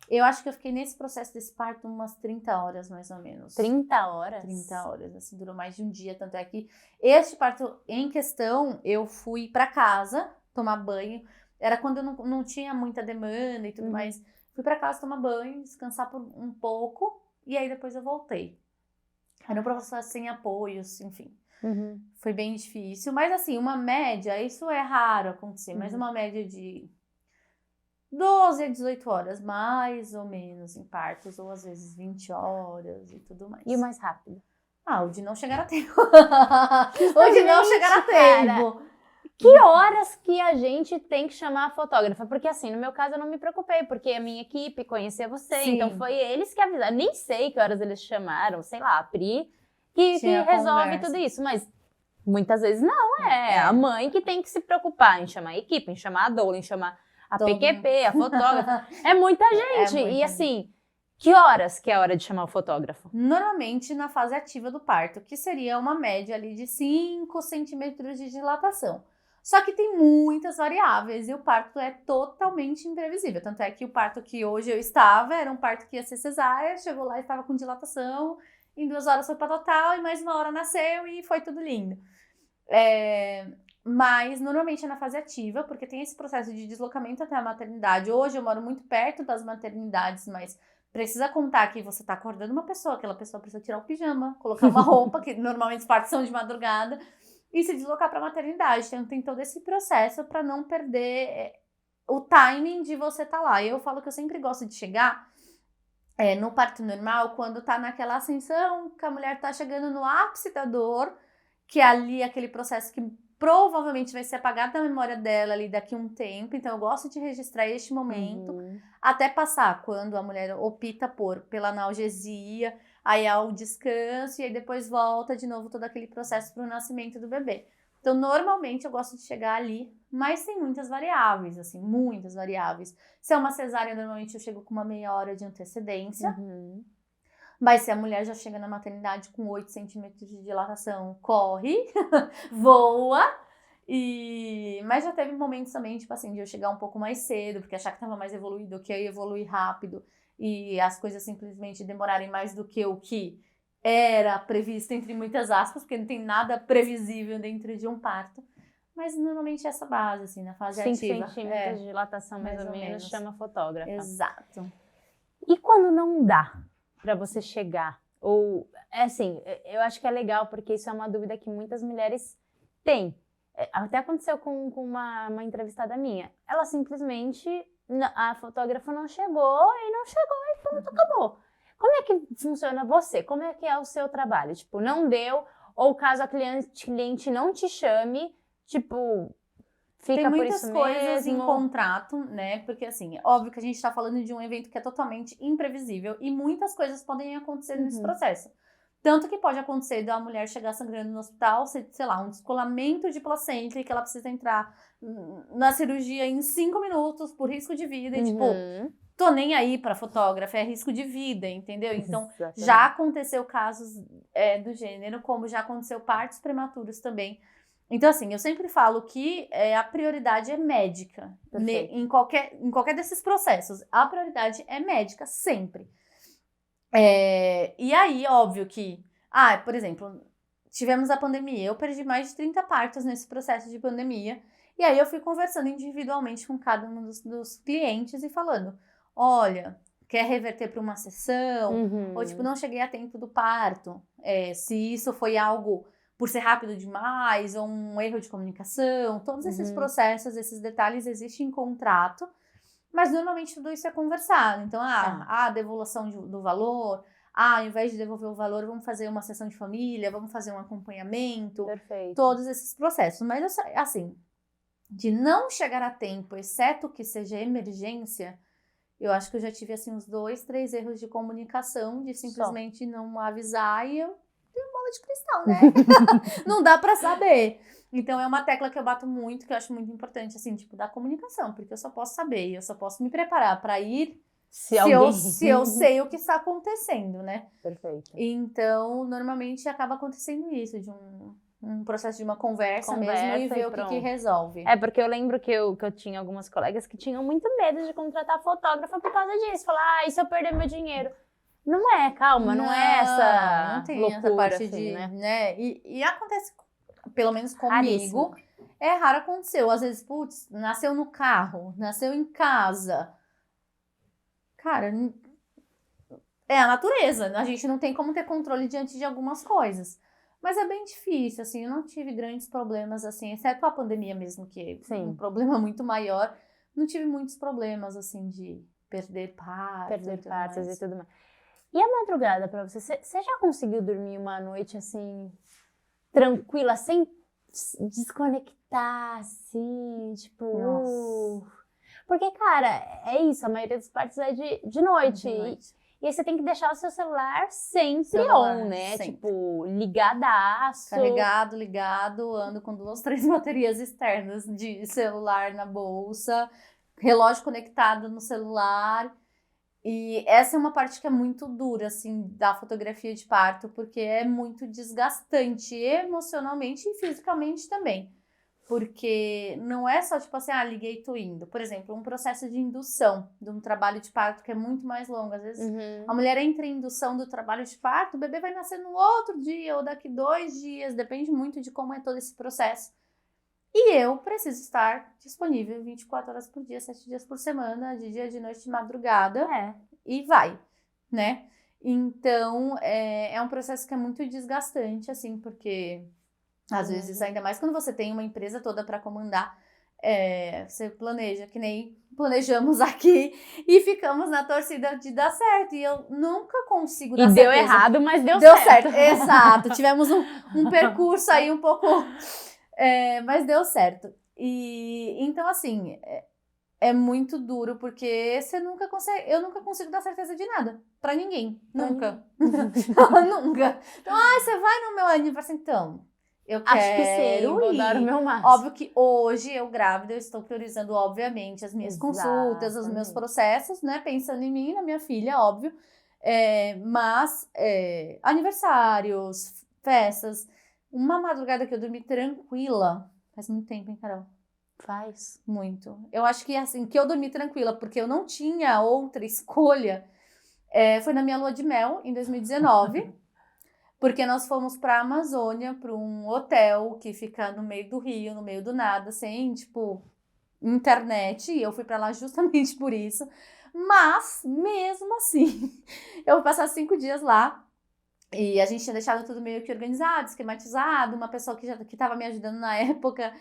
Eu acho que eu fiquei nesse processo desse parto umas 30 horas, mais ou menos. 30 horas? 30 horas, assim, durou mais de um dia. Tanto é que este parto em questão, eu fui pra casa tomar banho. Era quando eu não tinha muita demanda e tudo mais. Fui pra casa tomar banho, descansar por um pouco, e aí depois eu voltei. Era um processo sem apoios, enfim. Foi bem difícil, mas assim, uma média, isso é raro acontecer, mas uma média de 12 a 18 horas, mais ou menos, em partos, ou às vezes 20 horas e tudo mais. E o mais rápido? O de não chegar a tempo. O de não chegar a tempo. Que horas que a gente tem que chamar a fotógrafa? Porque assim, no meu caso eu não me preocupei, porque a minha equipe conhecia você, Sim. então foi eles que avisaram. Nem sei que horas eles chamaram, sei lá, a Pri, que Tinha resolve conversa. tudo isso, mas muitas vezes não, é a mãe que tem que se preocupar em chamar a equipe, em chamar a doula, em chamar a PQP, a fotógrafa. É muita gente. muita E gente. assim, que horas que é a hora de chamar o fotógrafo? Normalmente na fase ativa do parto, que seria uma média ali de 5 centímetros de dilatação. Só que tem muitas variáveis e o parto é totalmente imprevisível. Tanto é que o parto que hoje eu estava era um parto que ia ser cesárea, chegou lá e estava com dilatação, em 2 horas foi para total e mais 1 hora nasceu e foi tudo lindo. Mas normalmente é na fase ativa, porque tem esse processo de deslocamento até a maternidade. Hoje eu moro muito perto das maternidades, mas precisa contar que você está acordando uma pessoa, aquela pessoa precisa tirar o pijama, colocar uma roupa, que normalmente os partos são de madrugada, e se deslocar para a maternidade. Então tem todo esse processo para não perder o timing de você estar lá. Eu falo que eu sempre gosto de chegar no parto normal, quando tá naquela ascensão, que a mulher tá chegando no ápice da dor, que é ali aquele processo que provavelmente vai ser apagado da memória dela ali daqui a um tempo. Então eu gosto de registrar este momento, até passar quando a mulher opta pela analgesia, aí há o descanso e aí depois volta de novo todo aquele processo para o nascimento do bebê. Então normalmente eu gosto de chegar ali, mas tem muitas variáveis, assim, muitas variáveis. Se é uma cesárea, normalmente eu chego com uma meia hora de antecedência. Mas se a mulher já chega na maternidade com 8 centímetros de dilatação, corre, voa. Mas já teve momentos também, tipo assim, de eu chegar um pouco mais cedo, porque achar que estava mais evoluído, que eu ia evoluir rápido, e as coisas simplesmente demorarem mais do que o que era previsto, entre muitas aspas, porque não tem nada previsível dentro de um parto. Mas normalmente essa base, assim, na fase 5 ativa. centímetros de dilatação, mais ou menos, chama fotógrafa. Exato. E quando não dá para você chegar? Ou, assim, eu acho que é legal, porque isso é uma dúvida que muitas mulheres têm. Até aconteceu com uma entrevistada minha. Ela simplesmente, a fotógrafa não chegou e pronto, acabou. Como é que funciona você? Como é que é o seu trabalho? Tipo, não deu, ou caso a cliente não te chame, tipo, fica tem por isso muitas coisas mesmo. em contrato, né? Porque assim, é óbvio que a gente tá falando de um evento que é totalmente imprevisível e muitas coisas podem acontecer nesse processo. Tanto que pode acontecer da mulher chegar sangrando no hospital, sei lá, um descolamento de placenta e que ela precisa entrar na cirurgia em 5 minutos por risco de vida. E tipo, tô nem aí pra fotógrafa, é risco de vida, entendeu? Então, já aconteceu casos do gênero, como já aconteceu partos prematuros também. Então, assim, eu sempre falo que a prioridade é médica. Em qualquer desses processos. A prioridade é médica, sempre. E aí, óbvio que... por exemplo, tivemos a pandemia. Eu perdi mais de 30 partos nesse processo de pandemia. E aí eu fui conversando individualmente com cada um dos clientes e falando, olha, quer reverter para uma sessão? Ou tipo, não cheguei a tempo do parto. Se isso foi algo por ser rápido demais, ou um erro de comunicação, todos esses processos, esses detalhes existem em contrato, mas normalmente tudo isso é conversado. Então, a devolução do valor, ao invés de devolver o valor, vamos fazer uma sessão de família, vamos fazer um acompanhamento. Perfeito. Todos esses processos. Mas, assim, de não chegar a tempo, exceto que seja emergência, eu acho que eu já tive, assim, uns 2, 3 erros de comunicação, de simplesmente não avisar e eu tenho bola de cristal, né? Não dá pra saber. Então, é uma tecla que eu bato muito, que eu acho muito importante, assim, tipo, da comunicação, porque eu só posso saber, eu só posso me preparar pra ir se eu sei o que está acontecendo, né? Perfeito. Então, normalmente acaba acontecendo isso, de um processo de uma conversa mesmo e ver o que resolve. Porque eu lembro que eu tinha algumas colegas que tinham muito medo de contratar fotógrafa por causa disso. Falar, e se eu perder meu dinheiro? Não é, calma, não é essa não tem loucura, essa parte assim, né? E acontece, pelo menos comigo, raríssimo. É raro acontecer. Às vezes, nasceu no carro, nasceu em casa. cara, é a natureza. A gente não tem como ter controle diante de algumas coisas. Mas é bem difícil, assim, eu não tive grandes problemas, assim, exceto a pandemia mesmo, que é um problema muito maior. Não tive muitos problemas, assim, de perder partos e tudo mais. E a madrugada pra você? Você já conseguiu dormir uma noite, assim, tranquila, sem desconectar, assim, tipo... Porque, cara, é isso, a maioria dos partos é de noite. E aí você tem que deixar o seu celular sempre on, né? Sempre. Tipo, ligadaço. Carregado, ligado, ando com 2, 3 baterias externas de celular na bolsa, relógio conectado no celular. E essa é uma parte que é muito dura, assim, da fotografia de parto, porque é muito desgastante emocionalmente e fisicamente também. Porque não é só tipo assim, liguei e tô indo. Por exemplo, um processo de indução de um trabalho de parto que é muito mais longo. Às vezes a mulher entra em indução do trabalho de parto, o bebê vai nascer no outro dia ou daqui 2 dias, depende muito de como é todo esse processo. E eu preciso estar disponível 24 horas por dia, 7 dias por semana, de dia, de noite, de madrugada. E vai, né? Então, é um processo que é muito desgastante, assim, porque... Às vezes, ainda mais quando você tem uma empresa toda para comandar, você planeja, que nem planejamos aqui, e ficamos na torcida de dar certo. E eu nunca consigo dar certo. E deu errado, mas deu certo. Exato. Tivemos um percurso aí um pouco... mas deu certo. E então, assim, é muito duro, porque você nunca consegue... Eu nunca consigo dar certeza de nada. Pra ninguém. Nunca. Nunca. Então, você vai no meu aniversário, então... Eu acho que sim, vou dar o meu máximo. Óbvio que hoje, eu grávida, eu estou priorizando, obviamente, as minhas consultas, os meus processos, né? Pensando em mim e na minha filha, óbvio. Mas aniversários, festas, uma madrugada que eu dormi tranquila, faz muito tempo, hein, Carol? Faz. Muito. Eu acho que, assim, que eu dormi tranquila, porque eu não tinha outra escolha, foi na minha lua de mel, em 2019. Porque nós fomos para a Amazônia, para um hotel que fica no meio do rio, no meio do nada, sem, tipo, internet. E eu fui para lá justamente por isso. Mas, mesmo assim, eu vou passar 5 dias lá. E a gente tinha deixado tudo meio que organizado, esquematizado. Uma pessoa que estava me ajudando na época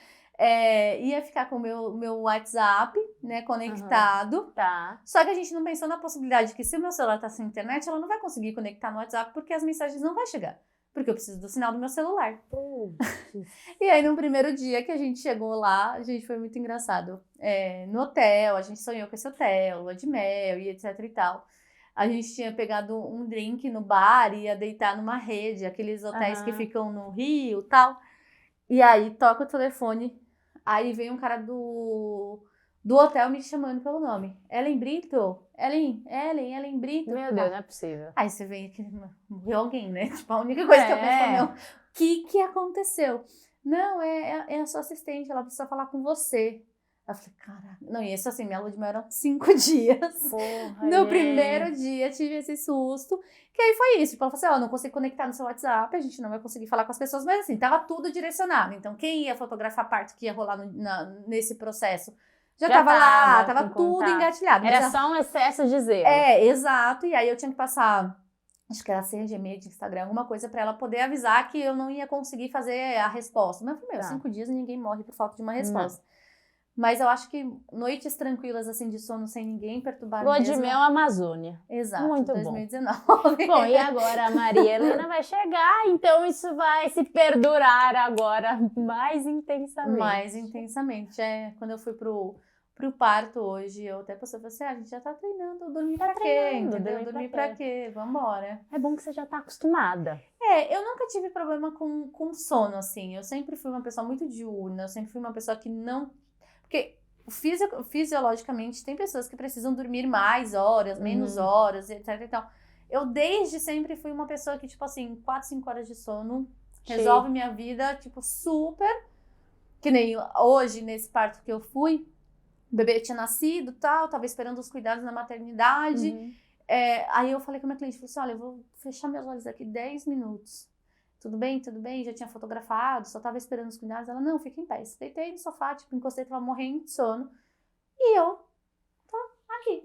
ia ficar com o meu WhatsApp, né, conectado. Tá. Só que a gente não pensou na possibilidade de que se o meu celular tá sem internet, ela não vai conseguir conectar no WhatsApp porque as mensagens não vão chegar. Porque eu preciso do sinal do meu celular. E aí, no primeiro dia que a gente chegou lá, gente, foi muito engraçado. No hotel, a gente sonhou com esse hotel, lua de mel e etc e tal. A gente tinha pegado um drink no bar e ia deitar numa rede, aqueles hotéis que ficam no Rio e tal. E aí, toca o telefone, aí vem um cara do hotel me chamando pelo nome. Ellen Brito? Ellen Brito? Meu Deus, não é possível. Aí você vem aqui, morreu alguém, né? Tipo, a única coisa que eu penso é, o que aconteceu? Não, é a sua assistente, ela precisa falar com você. Eu falei, caraca. Não, e isso assim, minha lua de mel era 5 dias. Porra, no primeiro dia, tive esse susto. Que aí foi isso. Tipo, ela falou assim, não consigo conectar no seu WhatsApp, a gente não vai conseguir falar com as pessoas. Mas assim, tava tudo direcionado. Então, quem ia fotografar a parte que ia rolar nesse processo, já tava lá, tava tudo engatilhado. Era só um excesso de zelo. Exato. E aí eu tinha que passar... Acho que era senha de e-mail, de Instagram, alguma coisa pra ela poder avisar que eu não ia conseguir fazer a resposta. Mas eu falei, 5 dias e ninguém morre por falta de uma resposta. Não. Mas eu acho que noites tranquilas, assim, de sono sem ninguém perturbar lua de mel, Amazônia. Exato, muito 2019. Bom, e agora a Maria Helena vai chegar, então isso vai se perdurar agora mais intensamente. Mais intensamente. Quando eu fui pro parto hoje, eu até passei e falei assim, a gente já tá treinando, dormir pra quê? Entendeu? Dormir pra quê? Vambora. É bom que você já tá acostumada. Eu nunca tive problema com sono, assim. Eu sempre fui uma pessoa muito diurna, eu sempre fui uma pessoa que não... Porque fisiologicamente tem pessoas que precisam dormir mais horas, menos horas, etc e tal. Eu desde sempre fui uma pessoa que, tipo assim, 4, 5 horas de sono resolve minha vida, tipo, super. Que nem hoje, nesse parto que eu fui, o bebê tinha nascido e tal, tava esperando os cuidados na maternidade. Aí eu falei com a minha cliente, falei assim, olha, eu vou fechar meus olhos daqui 10 minutos. Tudo bem? Já tinha fotografado, só tava esperando os cuidados. Ela, não, fica em pé. Deitei no sofá, tipo, encostei, tava morrendo de sono. E eu, aqui.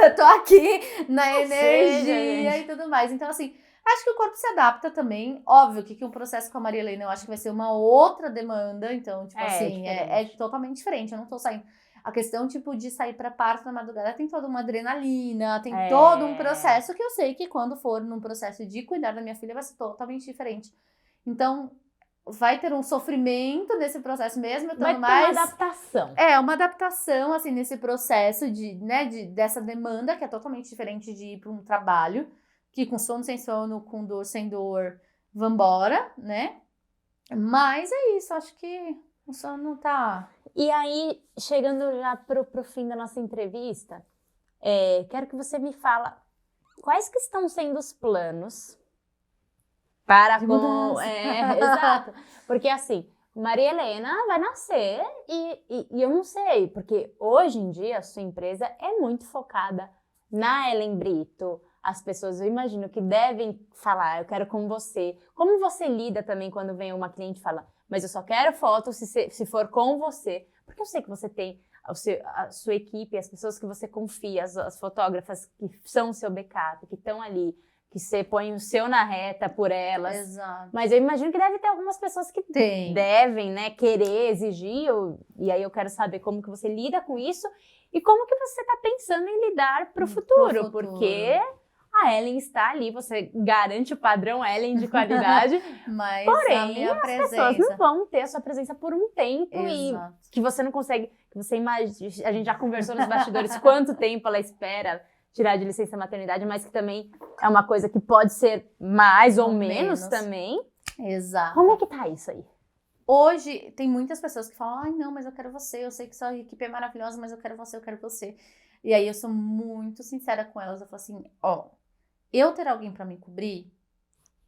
Eu tô aqui na Ou energia seja, e tudo mais. Então, assim, acho que o corpo se adapta também. Óbvio que um processo com a Maria Helena eu acho que vai ser uma outra demanda. Então, tipo assim, é diferente. totalmente diferente. Eu não tô saindo. A questão, tipo, de sair pra parto na madrugada tem toda uma adrenalina, tem todo um processo que eu sei que quando for num processo de cuidar da minha filha vai ser totalmente diferente. Então, vai ter um sofrimento nesse processo mesmo, eu Vai estando ter uma mais... adaptação. É, uma adaptação, assim, nesse processo dessa demanda, que é totalmente diferente de ir para um trabalho, que com sono sem sono, com dor sem dor, vambora, né? Mas é isso, acho que o sono tá... E aí, chegando já pro fim da nossa entrevista, quero que você me fala quais que estão sendo os planos para De mudança. exato. Porque assim, Maria Helena vai nascer e eu não sei, porque hoje em dia a sua empresa é muito focada na Ellen Brito. As pessoas, eu imagino, que devem falar, eu quero com você. Como você lida também quando vem uma cliente e fala, mas eu só quero foto se for com você. Porque eu sei que você tem a sua equipe, as pessoas que você confia, as fotógrafas que são o seu backup, que estão ali, que você põe o seu na reta por elas. Exato. Mas eu imagino que deve ter algumas pessoas que devem, né, querer, exigir. E aí eu quero saber como que você lida com isso e como que você está pensando em lidar para o futuro. Porque a Ellen está ali, você garante o padrão Ellen de qualidade. Mas porém, a minha as pessoas não vão ter a sua presença por um tempo. Exato. E que você não consegue, que você imagina, a gente já conversou nos bastidores quanto tempo ela espera tirar de licença maternidade, mas que também é uma coisa que pode ser mais ou menos também. Exato. Como é que tá isso aí? Hoje, tem muitas pessoas que falam, ai não, mas eu quero você, eu sei que sua equipe é maravilhosa, mas eu quero você, eu quero você. E aí eu sou muito sincera com elas, eu falo assim, eu ter alguém para me cobrir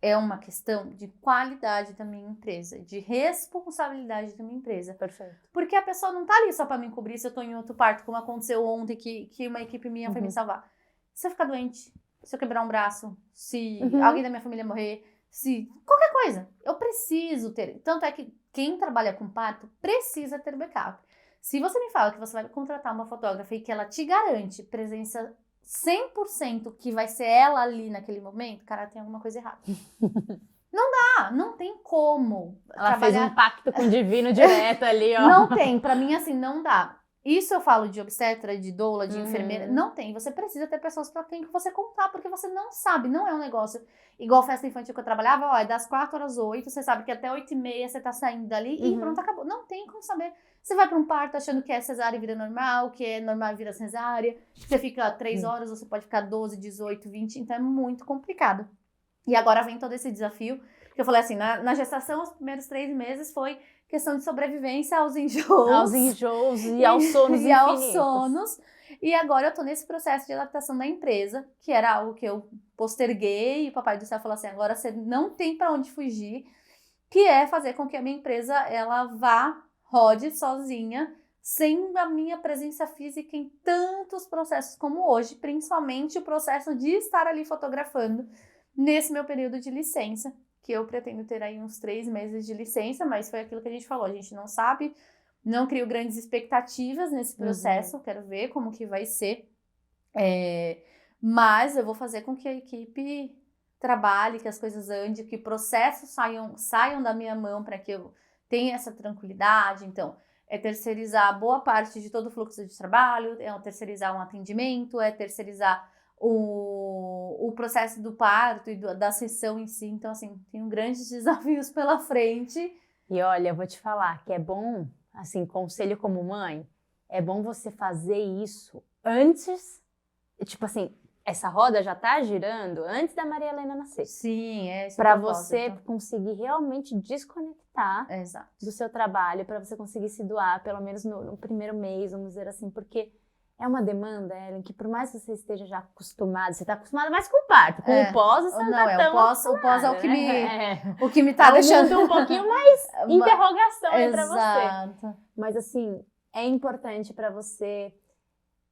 é uma questão de qualidade da minha empresa, de responsabilidade da minha empresa. Perfeito. Porque a pessoa não tá ali só para me cobrir se eu tô em outro parto, como aconteceu ontem, que uma equipe minha foi me salvar. Se eu ficar doente, se eu quebrar um braço, se alguém da minha família morrer, se qualquer coisa, eu preciso ter. Tanto é que quem trabalha com parto precisa ter backup. Se você me fala que você vai contratar uma fotógrafa e que ela te garante presença 100% que vai ser ela ali naquele momento, cara, tem alguma coisa errada. Não tem como. Ela fez um pacto com o divino direto ali, ó. Não tem, pra mim assim, não dá. Isso eu falo de obstetra, de doula, de enfermeira, não tem. Você precisa ter pessoas pra quem você contar, porque você não sabe, não é um negócio igual festa infantil que eu trabalhava, é das 4 às 8, você sabe que até 8h30 você tá saindo dali e pronto, acabou. Não tem como saber. Você vai pra um parto achando que é cesárea e vira normal, que é normal e vira cesárea, você fica 3 horas, você pode ficar 12, 18, 20, então é muito complicado. E agora vem todo esse desafio, que eu falei assim, na gestação, os primeiros 3 meses foi questão de sobrevivência aos enjoos. Aos enjoos e aos sonos e aos sonos. E agora eu tô nesse processo de adaptação da empresa, que era algo que eu posterguei, e o Papai do Céu falou assim, agora você não tem para onde fugir, que é fazer com que a minha empresa, ela rode sozinha, sem a minha presença física em tantos processos como hoje, principalmente o processo de estar ali fotografando nesse meu período de licença, que eu pretendo ter aí uns 3 meses de licença, mas foi aquilo que a gente falou, a gente não sabe, não crio grandes expectativas nesse processo, quero ver como que vai ser, mas eu vou fazer com que a equipe trabalhe, que as coisas andem, que processos saiam da minha mão para que eu tenha essa tranquilidade. Então, é terceirizar boa parte de todo o fluxo de trabalho, é terceirizar um atendimento, é terceirizar o processo do parto e da sessão em si. Então, assim, tenho grandes desafios pela frente. E olha, eu vou te falar que é bom, assim, conselho como mãe, é bom você fazer isso antes, tipo assim, essa roda já tá girando antes da Maria Helena nascer. Sim, é isso. Para você conseguir realmente desconectar do seu trabalho, para você conseguir se doar, pelo menos no primeiro mês, vamos dizer assim, porque é uma demanda, Ellen, que por mais que você esteja já acostumada, você está acostumada mais com o parto, com o pós você não tá tão o pós é o que né? o que me tá deixando um pouquinho mais interrogação aí para Exato. você. Mas assim, é importante para você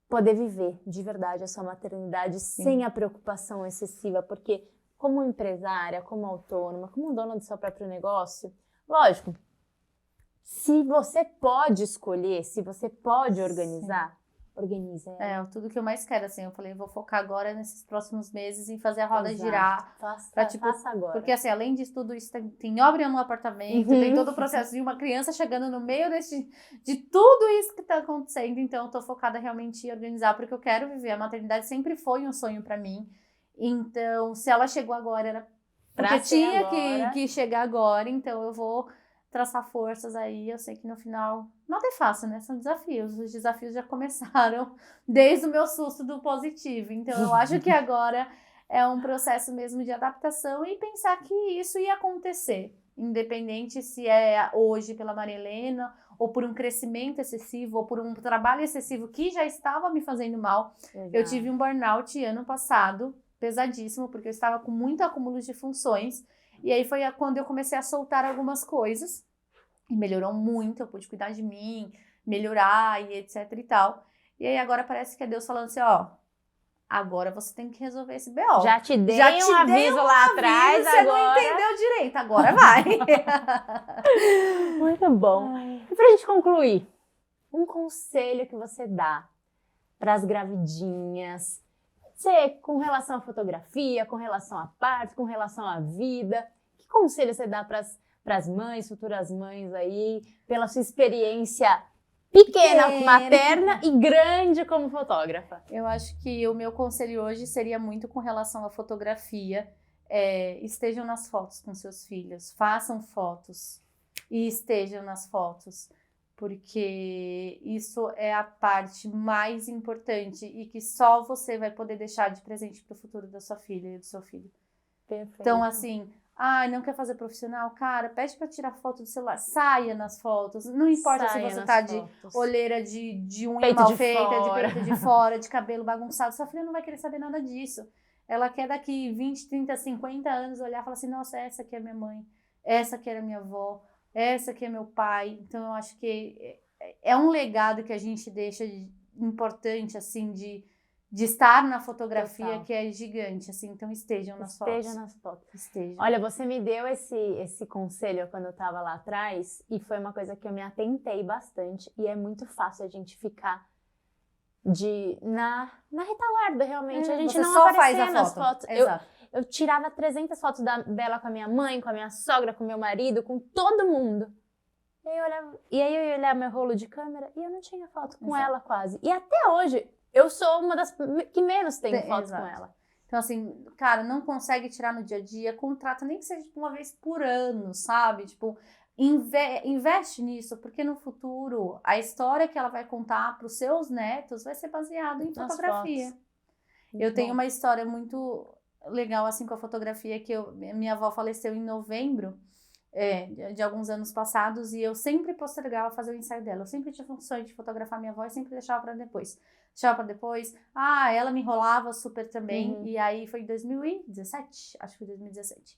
poder viver de verdade a sua maternidade sem a preocupação excessiva, porque como empresária, como autônoma, como dona do seu próprio negócio, lógico, se você pode escolher, se você pode organizar, organiza ela. É, tudo que eu mais quero, assim. Eu falei, vou focar agora nesses próximos meses em fazer a roda Exato. girar. Faça agora. Porque, assim, além disso tudo isso, tem obra no apartamento, tem todo o processo de uma criança chegando no meio de tudo isso que tá acontecendo. Então, eu tô focada realmente em organizar, porque eu quero viver. A maternidade sempre foi um sonho pra mim. Então, se ela chegou agora, era porque tinha que chegar agora. Então, eu vou traçar forças aí. Eu sei que no final nada é fácil, né? São desafios. Os desafios já começaram desde o meu susto do positivo. Então, eu acho que agora é um processo mesmo de adaptação e pensar que isso ia acontecer. Independente se é hoje pela Maria Helena, ou por um crescimento excessivo, ou por um trabalho excessivo que já estava me fazendo mal. Exato. Eu tive um burnout ano passado, pesadíssimo, porque eu estava com muito acúmulo de funções. E aí foi quando eu comecei a soltar algumas coisas. E melhorou muito, eu pude cuidar de mim, melhorar e etc e tal. E aí agora parece que é Deus falando assim, ó, agora você tem que resolver esse BO. Já te dei um aviso lá atrás, você agora... não entendeu direito, agora vai. Muito bom. E pra gente concluir, um conselho que você dá para as gravidinhas, com relação à fotografia, com relação à parto, com relação à vida, que conselho você dá para as mães, futuras mães aí, pela sua experiência pequena, materna e grande como fotógrafa? Eu acho que o meu conselho hoje seria muito com relação à fotografia. Estejam nas fotos com seus filhos, façam fotos e estejam nas fotos, porque isso é a parte mais importante e que só você vai poder deixar de presente para o futuro da sua filha e do seu filho. Perfeito. Então, assim, não quer fazer profissional? Cara, pede para tirar foto do celular, saia nas fotos, não importa se você tá de olheira de unha peito mal de feita, fora. de peito de fora, de cabelo bagunçado, sua filha não vai querer saber nada disso. Ela quer daqui 20, 30, 50 anos olhar e falar assim, nossa, essa aqui é minha mãe, essa aqui era minha avó, essa aqui é meu pai. Então, eu acho que é um legado que a gente deixa importante, assim, de estar na fotografia. Total. Que é gigante, assim, então estejam nas fotos. Estejam nas fotos. Estejam. Olha, você me deu esse conselho quando eu tava lá atrás e foi uma coisa que eu me atentei bastante e é muito fácil a gente ficar na retaguarda, realmente. A gente não só aparecia faz a nas foto. fotos. Exato. Eu tirava 300 fotos dela com a minha mãe, com a minha sogra, com o meu marido, com todo mundo. E aí eu ia olhar meu rolo de câmera e eu não tinha foto com ela quase. E até hoje, eu sou uma das que menos tenho fotos com ela. Então, assim, cara, não consegue tirar no dia a dia, contrata nem que seja tipo, uma vez por ano, sabe? Tipo, investe nisso, porque no futuro a história que ela vai contar para os seus netos vai ser baseada em fotografia. Eu tenho uma história muito legal, assim, com a fotografia, que minha avó faleceu em novembro de alguns anos passados, e eu sempre postergava fazer o ensaio dela. Eu sempre tinha um sonho de fotografar minha avó e sempre deixava para depois. Ela me enrolava super também, e aí foi em 2017, acho que foi 2017.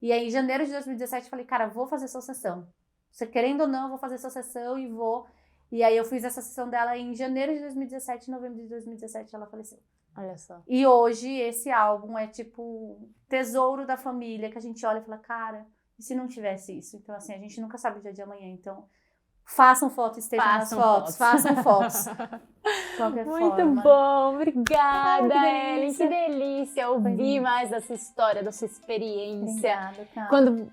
E aí, em janeiro de 2017, eu falei, cara, vou fazer sua sessão. Você querendo ou não, eu vou fazer sua sessão e vou. E aí, eu fiz essa sessão dela em janeiro de 2017, em novembro de 2017, ela faleceu. Olha só. E hoje, esse álbum é tipo tesouro da família, que a gente olha e fala, cara, e se não tivesse isso? Então, assim, a gente nunca sabe o dia de amanhã. Então, façam fotos, estejam nas fotos. Façam fotos. Qualquer Muito forma. Bom, obrigada, Ellen. Que delícia ouvir mais dessa história, da sua experiência. Obrigada, cara.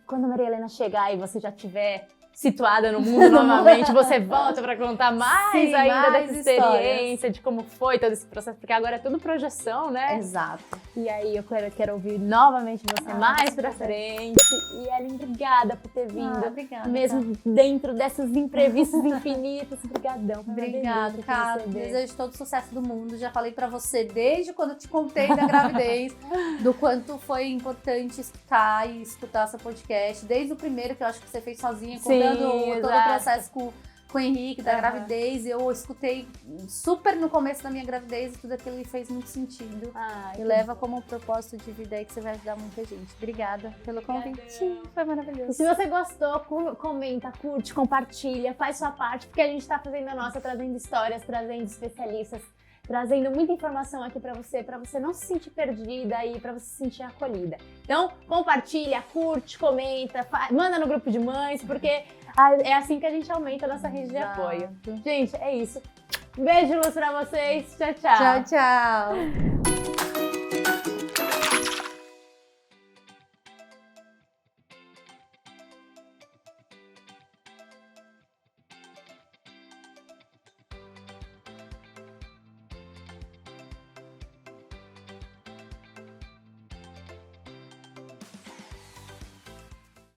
Quando a Maria Helena chegar e você já tiver situada no mundo novamente, você volta para contar mais ainda dessa experiência, de como foi todo esse processo, porque agora é tudo projeção, né? Exato. E aí eu quero ouvir novamente você mais pra frente. E Ellen, obrigada por ter vindo. Obrigada. Mesmo dentro desses imprevistos infinitos. Obrigadão. Obrigada, cara. Desejo todo o sucesso do mundo. Já falei pra você desde quando eu te contei da gravidez, do quanto foi importante escutar essa podcast. Desde o primeiro que eu acho que você fez sozinha, contando todo o processo com o Henrique, da gravidez. Eu escutei super no começo da minha gravidez e tudo aquilo fez muito sentido. E leva como um propósito de vida aí que você vai ajudar muita gente. Obrigada pelo convite. Foi maravilhoso. E se você gostou, comenta, curte, compartilha, faz sua parte, porque a gente tá fazendo a nossa, trazendo histórias, trazendo especialistas, trazendo muita informação aqui pra você não se sentir perdida e pra você se sentir acolhida. Então, compartilha, curte, comenta, manda no grupo de mães, porque é assim que a gente aumenta a nossa rede de apoio. Gente, é isso. Beijo, luz pra vocês. Tchau, tchau. Tchau, tchau.